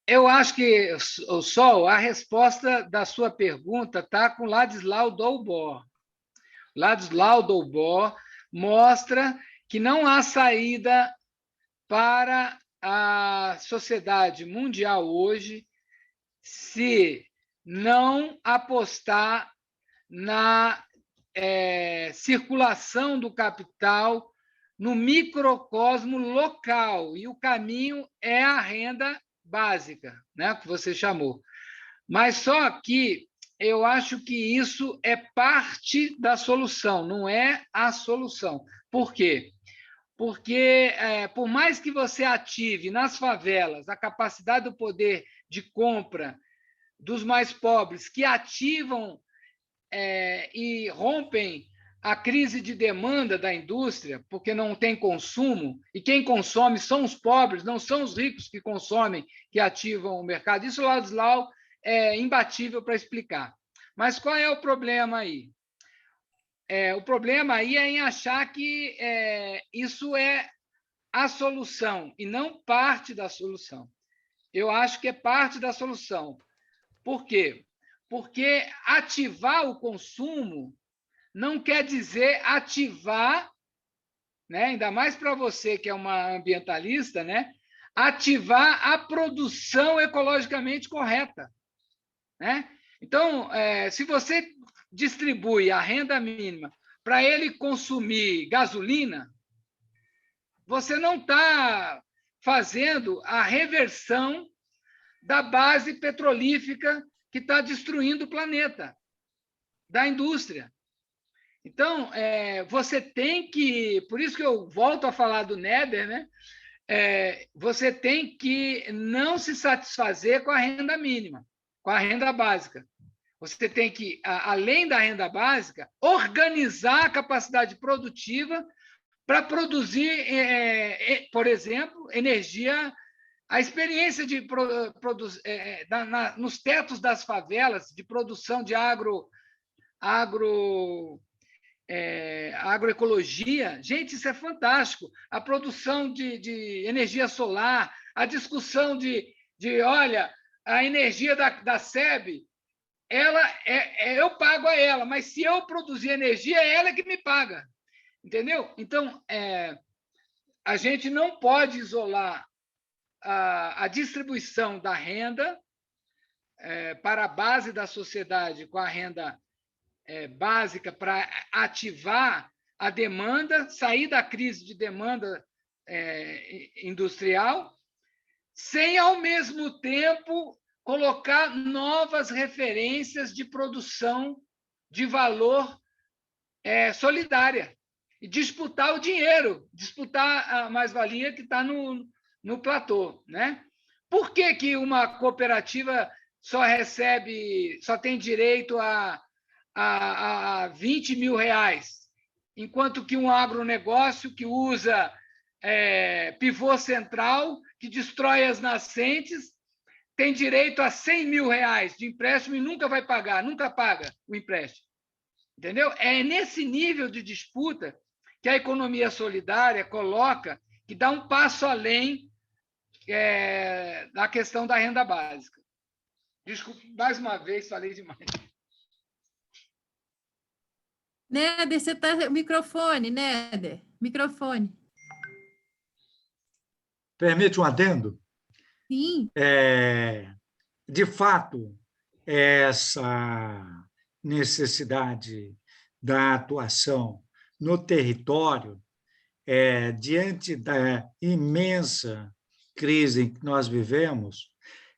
Eu acho que, o Sol, a resposta da sua pergunta está com Ladislau Dolbor. Ladislau Dolbor mostra que não há saída para a sociedade mundial hoje se não apostar na circulação do capital no microcosmo local, e o caminho é a renda básica, né, que você chamou. Mas só que eu acho que isso é parte da solução, não é a solução. Por quê? Porque, por mais que você ative nas favelas a capacidade do poder de compra dos mais pobres, que ativam e rompem a crise de demanda da indústria, porque não tem consumo, e quem consome são os pobres, não são os ricos que consomem, que ativam o mercado. Isso o Ladislau é imbatível para explicar. Mas qual é o problema aí? O problema aí é em achar que isso é a solução e não parte da solução. Eu acho que é parte da solução. Por quê? Porque ativar o consumo não quer dizer ativar, né? Ainda mais para você que é uma ambientalista, né? Ativar a produção ecologicamente correta, né? Então, se você distribui a renda mínima para ele consumir gasolina, você não está fazendo a reversão da base petrolífera que está destruindo o planeta, da indústria. Então, você tem que... Por isso que eu volto a falar do Néder, né? Você tem que não se satisfazer com a renda mínima, com a renda básica. Você tem que, além da renda básica, organizar a capacidade produtiva para produzir, por exemplo, energia. A experiência de nos tetos das favelas, de produção de agroecologia, gente, isso é fantástico. A produção de energia solar, a discussão olha, a energia da SEB, eu pago a ela, mas se eu produzir energia, é ela que me paga. Entendeu? Então, a gente não pode isolar a distribuição da renda para a base da sociedade com a renda básica para ativar a demanda, sair da crise de demanda industrial, sem, ao mesmo tempo, colocar novas referências de produção de valor solidária e disputar o dinheiro, disputar a mais-valia que está no platô, né? Por que uma cooperativa só tem direito a 20 mil reais, enquanto que um agronegócio que usa pivô central, que destrói as nascentes, tem direito a 100 mil reais de empréstimo e nunca vai pagar, nunca paga o empréstimo. Entendeu? É nesse nível de disputa que a economia solidária coloca, que dá um passo além da questão da renda básica. Desculpe, mais uma vez, falei demais. Néder, você está... Microfone, Néder. Microfone. Permite um adendo? Sim. De fato, essa necessidade da atuação no território, diante da imensa crise em que nós vivemos,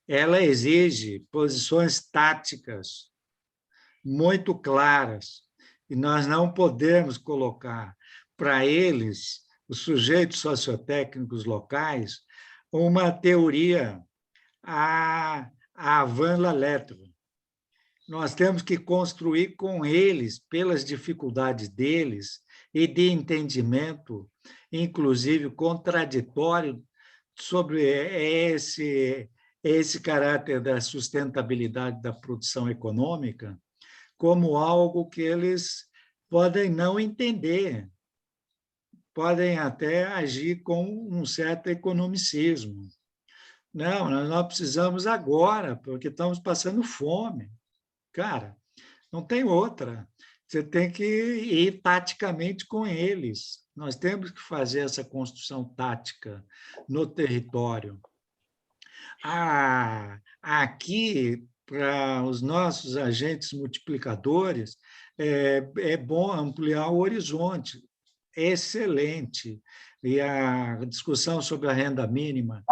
ela exige posições táticas muito claras, e nós não podemos colocar para eles, os sujeitos sociotécnicos locais, uma teoria a Van Lallettre. Nós temos que construir com eles, pelas dificuldades deles, e de entendimento, inclusive contraditório, sobre esse caráter da sustentabilidade da produção econômica, como algo que eles podem não entender, podem até agir com um certo economicismo. Não, nós precisamos agora, porque estamos passando fome. Cara, não tem outra. Você tem que ir taticamente com eles. Nós temos que fazer essa construção tática no território. Aqui, para os nossos agentes multiplicadores, é bom ampliar o horizonte. Excelente. E a discussão sobre a renda mínima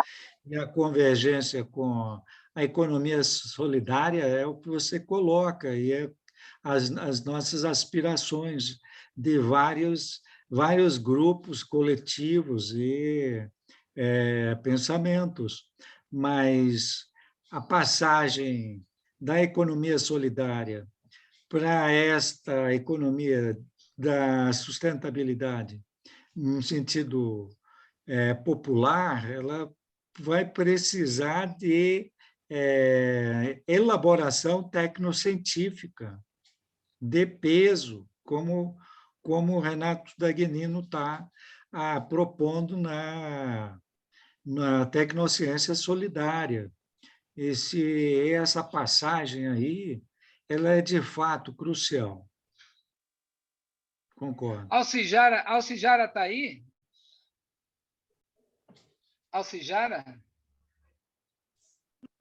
e a convergência com a economia solidária é o que você coloca, e as nossas aspirações de vários grupos coletivos e pensamentos. Mas a passagem da economia solidária para esta economia da sustentabilidade, num sentido popular, ela vai precisar de elaboração tecnocientífica de peso, como o Renato Dagnino está propondo na tecnociência solidária. Essa passagem aí, ela é de fato crucial. Concordo. Alcijara está aí? Alcijara?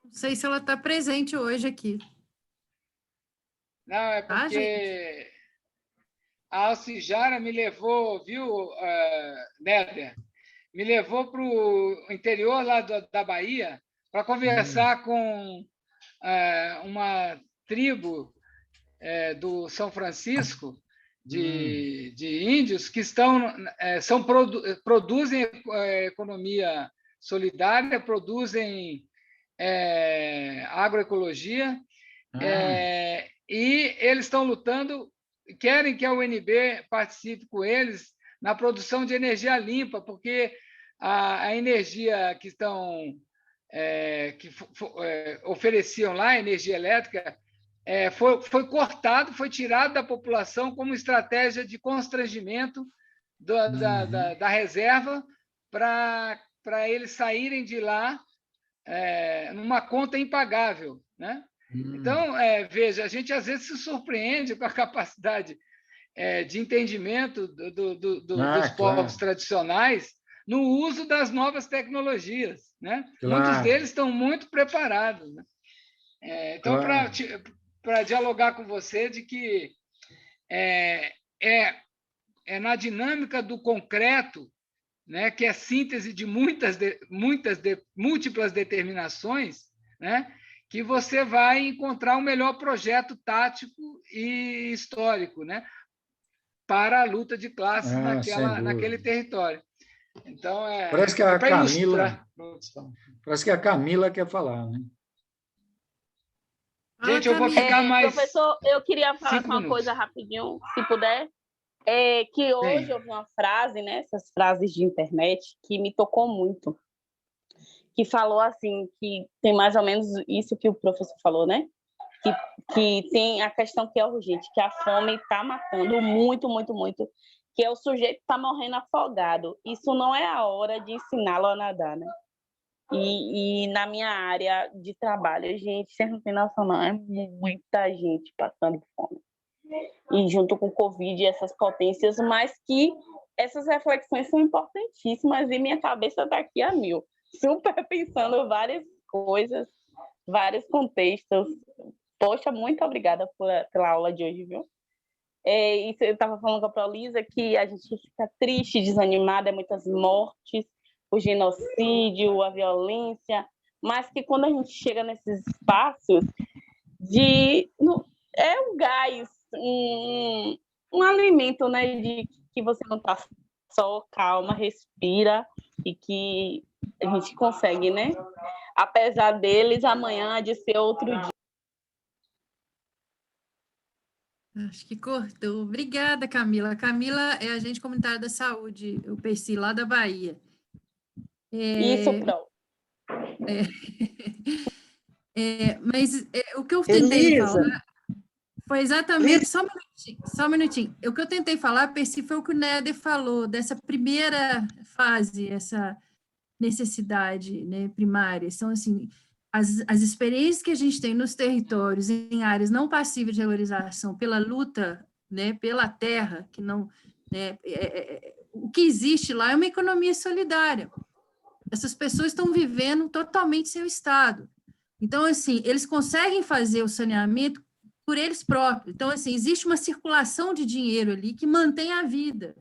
Não sei se ela está presente hoje aqui. Não, é porque a Alcijara me levou, viu, Néder? Me levou para o interior lá da Bahia para conversar com uma tribo do São Francisco, de índios, que produzem economia solidária, produzem agroecologia, e eles estão lutando, querem que a UNB participe com eles na produção de energia limpa, porque a energia que ofereciam lá, a energia elétrica, foi cortado, foi tirado da população como estratégia de constrangimento da reserva para eles saírem de lá numa conta impagável, né? Então, veja, a gente às vezes se surpreende com a capacidade de entendimento dos povos tradicionais no uso das novas tecnologias, né? Muitos deles estão muito preparados, né? Então, para dialogar com você de que na dinâmica do concreto, né, que é síntese de múltiplas determinações, né, que você vai encontrar o melhor projeto tático e histórico, né, para a luta de classes naquele território. Então, parece que parece que a Camila quer falar, né? Gente, eu vou ficar mais... Professor, eu queria falar uma 5 coisa rapidinho, se puder. Que hoje eu vi uma frase, né, essas frases de internet, que me tocou muito, que falou assim, que tem mais ou menos isso que o professor falou, né? Que tem a questão que é urgente, que a fome está matando muito, muito, muito, que é o sujeito que está morrendo afogado. Isso não é a hora de ensiná-lo a nadar, né? E na minha área de trabalho, gente, vocês não têm noção, não, é muita gente passando fome. E junto com o Covid, essas potências, mas que essas reflexões são importantíssimas e minha cabeça está aqui a mil, super pensando várias coisas, vários contextos. Poxa, muito obrigada pela aula de hoje, viu? Isso eu estava falando com a Prolisa, que a gente fica triste, desanimada, muitas mortes, o genocídio, a violência, mas que quando a gente chega nesses espaços é um gás, um alimento, né, de que você não está só, calma, respira, e que a gente consegue, né? Apesar deles, amanhã há de ser outro dia. Acho que cortou. Obrigada, Camila. Camila é agente comunitária da saúde, o PECI, lá da Bahia. Isso, Pro. Mas o que eu tentei falar foi exatamente... Só um minutinho. O que eu tentei falar, Percy, foi o que o Néder falou, dessa primeira fase, essa necessidade, né, primária. São, assim, as experiências que a gente tem nos territórios, em áreas não passíveis de regularização, pela luta, né, pela terra, que não... Né, o que existe lá é uma economia solidária. Essas pessoas estão vivendo totalmente sem o Estado. Então, assim, eles conseguem fazer o saneamento por eles próprios. Então, assim, existe uma circulação de dinheiro ali que mantém a vida.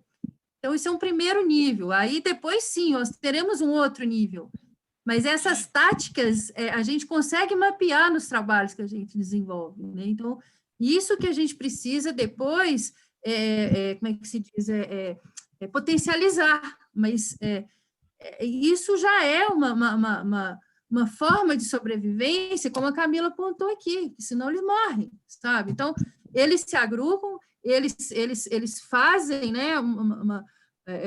Então, isso é um primeiro nível. Aí, depois, sim, nós teremos um outro nível. Mas essas táticas a gente consegue mapear nos trabalhos que a gente desenvolve, né? Então, isso que a gente precisa depois, como é que se diz? Potencializar. Mas isso já é uma forma de sobrevivência, como a Camila apontou aqui, senão eles morrem, sabe? Então, eles se agrupam, eles fazem, né,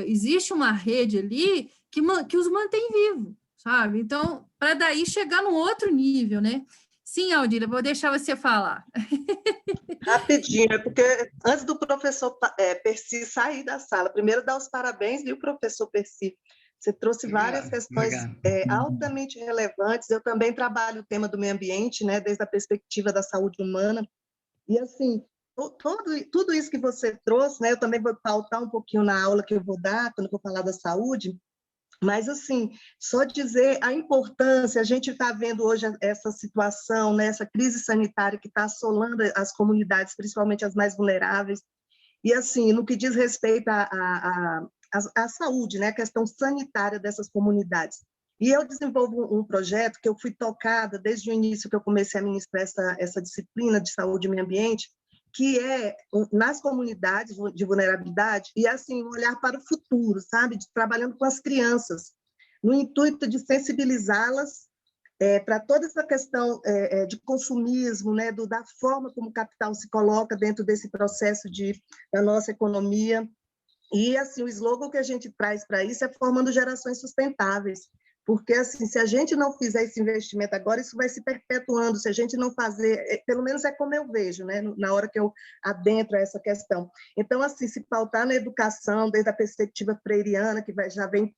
existe uma rede ali que os mantém vivos, sabe? Então, para daí chegar num outro nível, né? Sim, Aldila, vou deixar você falar. Rapidinho, é porque antes do professor Percy sair da sala, primeiro dar os parabéns, viu, professor Percy? Você trouxe várias questões altamente relevantes. Eu também trabalho o tema do meio ambiente, né, desde a perspectiva da saúde humana. E, assim, tudo isso que você trouxe, né, eu também vou pautar um pouquinho na aula que eu vou dar, quando eu vou falar da saúde, mas, assim, só dizer a importância, a gente está vendo hoje essa situação, né, essa crise sanitária que está assolando as comunidades, principalmente as mais vulneráveis, e, assim, no que diz respeito à saúde, né, a questão sanitária dessas comunidades. E eu desenvolvo um projeto que eu fui tocada desde o início que eu comecei a ministrar essa disciplina de saúde e meio ambiente, que é nas comunidades de vulnerabilidade, e assim, um olhar para o futuro, sabe? Trabalhando com as crianças, no intuito de sensibilizá-las para toda essa questão de consumismo, né? Da forma como o capital se coloca dentro desse processo da nossa economia. E assim, o slogan que a gente traz para isso é formando gerações sustentáveis. Porque, assim, se a gente não fizer esse investimento agora, isso vai se perpetuando. Se a gente não fazer, pelo menos é como eu vejo, né, na hora que eu adentro essa questão. Então, assim, se pautar na educação, desde a perspectiva freiriana, que já vem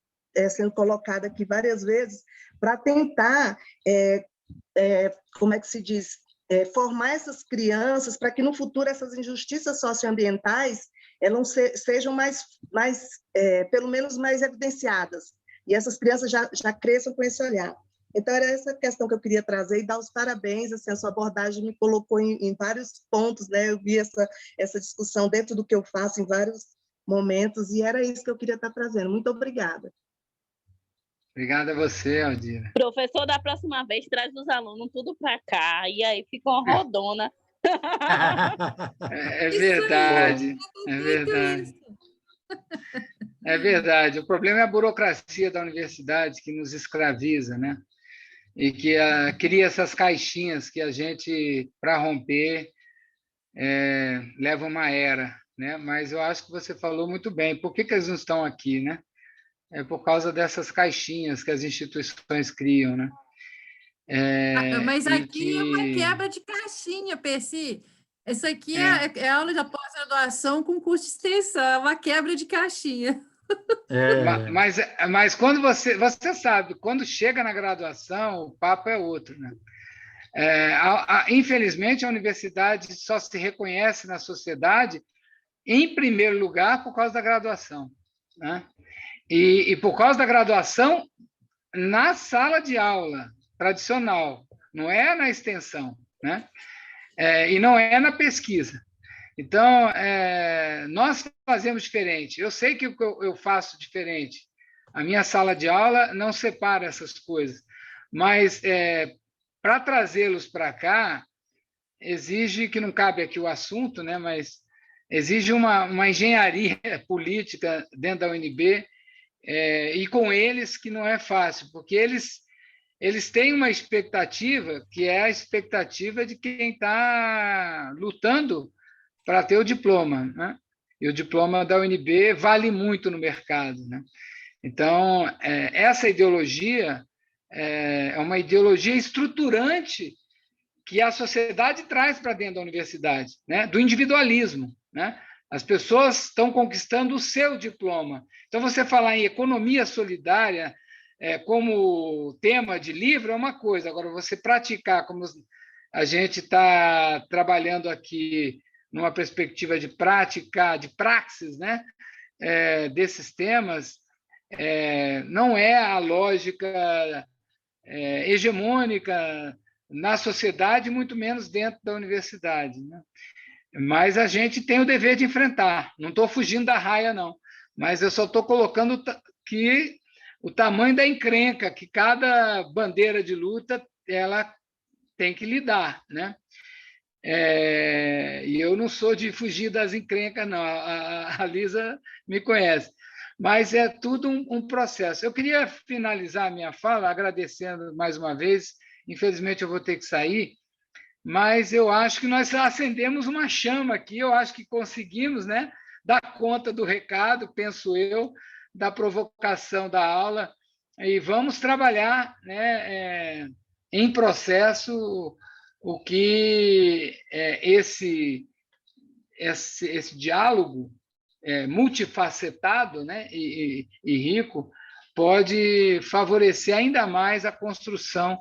sendo colocada aqui várias vezes, para tentar, como é que se diz, formar essas crianças para que, no futuro, essas injustiças socioambientais elas sejam pelo menos mais evidenciadas. E essas crianças já cresçam com esse olhar. Então, era essa questão que eu queria trazer e dar os parabéns, assim, a sua abordagem me colocou em vários pontos, né? Eu vi essa discussão dentro do que eu faço em vários momentos, e era isso que eu queria estar trazendo. Muito obrigada. Obrigado a você, Aldila. Professor, da próxima vez, traz os alunos tudo para cá, e aí fica uma rodona. É verdade, é verdade. É verdade. O problema é a burocracia da universidade que nos escraviza, né? E que cria essas caixinhas que a gente, para romper, leva uma era, né? Mas eu acho que você falou muito bem. Por que eles não estão aqui, né? É por causa dessas caixinhas que as instituições criam, né? Mas aqui é uma quebra de caixinha, Percy. Isso aqui é aula de pós-graduação com curso de extensão, é uma quebra de caixinha. Mas quando você sabe, quando chega na graduação, o papo é outro, né? Infelizmente, a universidade só se reconhece na sociedade, em primeiro lugar, por causa da graduação, né? E por causa da graduação na sala de aula tradicional, não é na extensão, né? E não é na pesquisa. Então, nós fazemos diferente. Eu sei que eu faço diferente. A minha sala de aula não separa essas coisas, mas para trazê-los para cá, exige, que não cabe aqui o assunto, né? Mas exige uma engenharia política dentro da UNB, e com eles que não é fácil, porque eles têm uma expectativa que é a expectativa de quem está lutando para ter o diploma, né? E o diploma da UNB vale muito no mercado, né? Então, essa ideologia é uma ideologia estruturante que a sociedade traz para dentro da universidade, né? Do individualismo, né? As pessoas estão conquistando o seu diploma. Então, você falar em economia solidária como tema de livro é uma coisa, agora você praticar, como a gente está trabalhando aqui numa perspectiva de prática, de praxis, né? Desses temas, não é a lógica hegemônica na sociedade, muito menos dentro da universidade, né? Mas a gente tem o dever de enfrentar. Não estou fugindo da raia, não. Mas eu só estou colocando que o tamanho da encrenca que cada bandeira de luta ela tem que lidar, né? E eu não sou de fugir das encrencas, não. A Lisa me conhece. Mas é tudo um processo. Eu queria finalizar a minha fala agradecendo mais uma vez. Infelizmente, eu vou ter que sair, mas eu acho que nós acendemos uma chama aqui, eu acho que conseguimos, né, dar conta do recado, penso eu, da provocação da aula, e vamos trabalhar, né, em processo o que esse diálogo multifacetado, né, e rico pode favorecer ainda mais a construção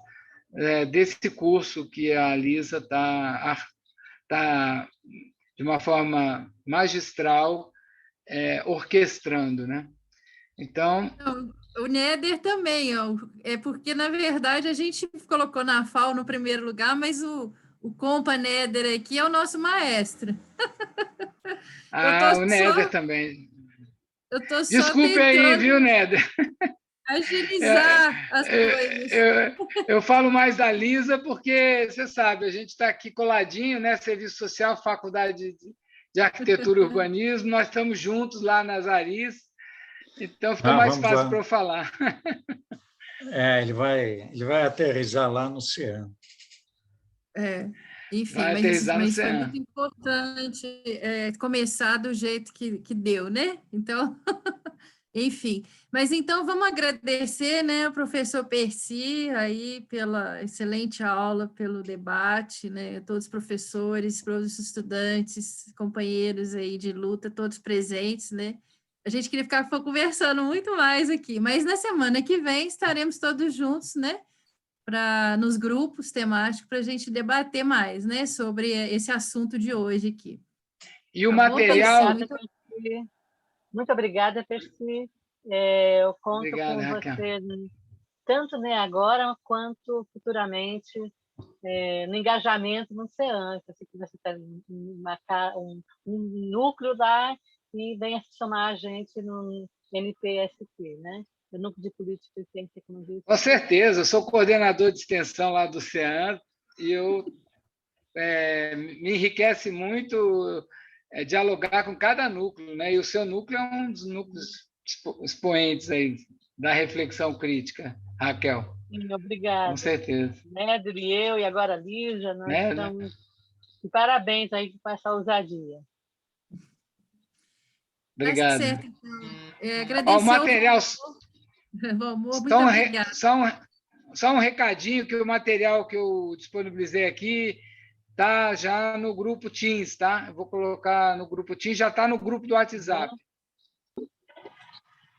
desse curso que a Lisa tá, de uma forma magistral, orquestrando, né? Então, o Néder também, ó, é porque, na verdade, a gente colocou na FAO no primeiro lugar, mas o compa Néder aqui é o nosso maestro. o Néder também. Eu estou só Desculpe aí, tentando viu, Néder? agilizar as coisas. Eu falo mais da Lisa porque, você sabe, a gente está aqui coladinho, né? Serviço Social, Faculdade de Arquitetura e Urbanismo, nós estamos juntos lá nas Aris, então fica mais fácil para eu falar. Ele vai aterrissar lá no CEAM. Enfim, vai aterrissar no mas foi CEAM. muito importante começar do jeito que deu, né? Então, enfim. Mas então vamos agradecer, né, ao professor Percy aí pela excelente aula, pelo debate, né? Todos os professores, todos os estudantes, companheiros aí de luta, todos presentes, né? A gente queria ficar conversando muito mais aqui, mas na semana que vem estaremos todos juntos, né? Nos grupos temáticos para a gente debater mais, né, sobre esse assunto de hoje aqui. E o material... Muito obrigada, Percy. Eu conto Obrigado, com Raquel. você tanto agora quanto futuramente no engajamento no CEAM, que você tem um núcleo lá e venha se somar a gente no NPSP, né? O Núcleo de Política e Ciência e Tecnologia. Com certeza, eu sou coordenador de extensão lá do CEAM e me enriquece muito dialogar com cada núcleo, né? E o seu núcleo é um dos núcleos expoentes aí da reflexão crítica, Raquel. Sim, obrigada. Com certeza. Néder e eu, e agora a Lígia, nós estamos... E parabéns aí por essa ousadia. Obrigado. Tá certo, então. Agradecer o material... Valmor, muito obrigada. Só um recadinho, que o material que eu disponibilizei aqui está já no grupo Teams, tá? Eu vou colocar no grupo Teams, já está no grupo do WhatsApp.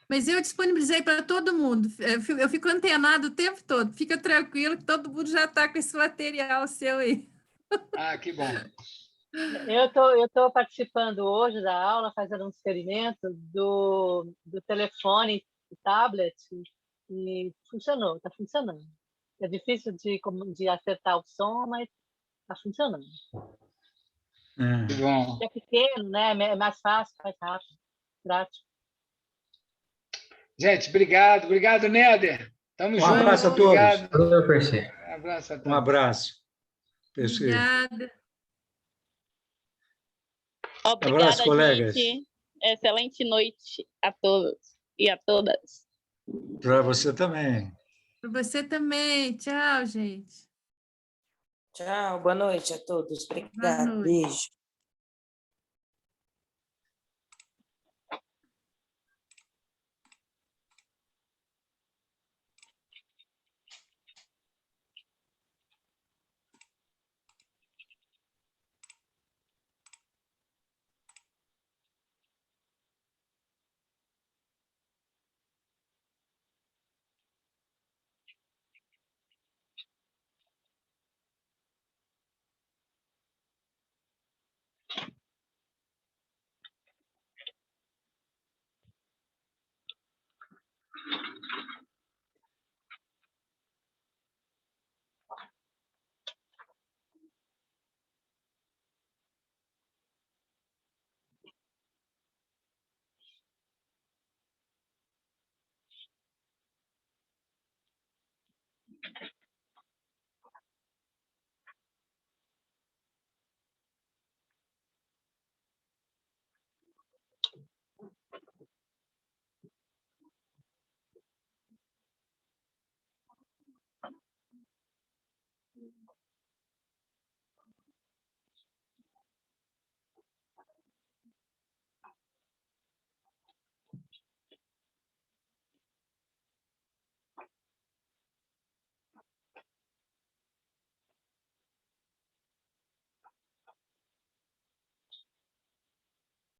Mas eu disponibilizei para todo mundo. Eu fico antenado o tempo todo. Fica tranquilo que todo mundo já está com esse material seu aí. Que bom. Eu tô participando hoje da aula, fazendo um experimento do telefone e tablet, e funcionou, está funcionando. É difícil de acertar o som, mas está funcionando. Que bom. É pequeno, né? É mais fácil, mais rápido, prático. Gente, obrigado. Obrigado, Néder. Tamo junto. Um abraço a todos. Um abraço a todos. Um abraço. Obrigada. Obrigada, abraço, colegas. gente. Excelente noite a todos e a todas. Para você também. Para você também. Tchau, gente. Tchau, boa noite a todos. Obrigada. Beijo.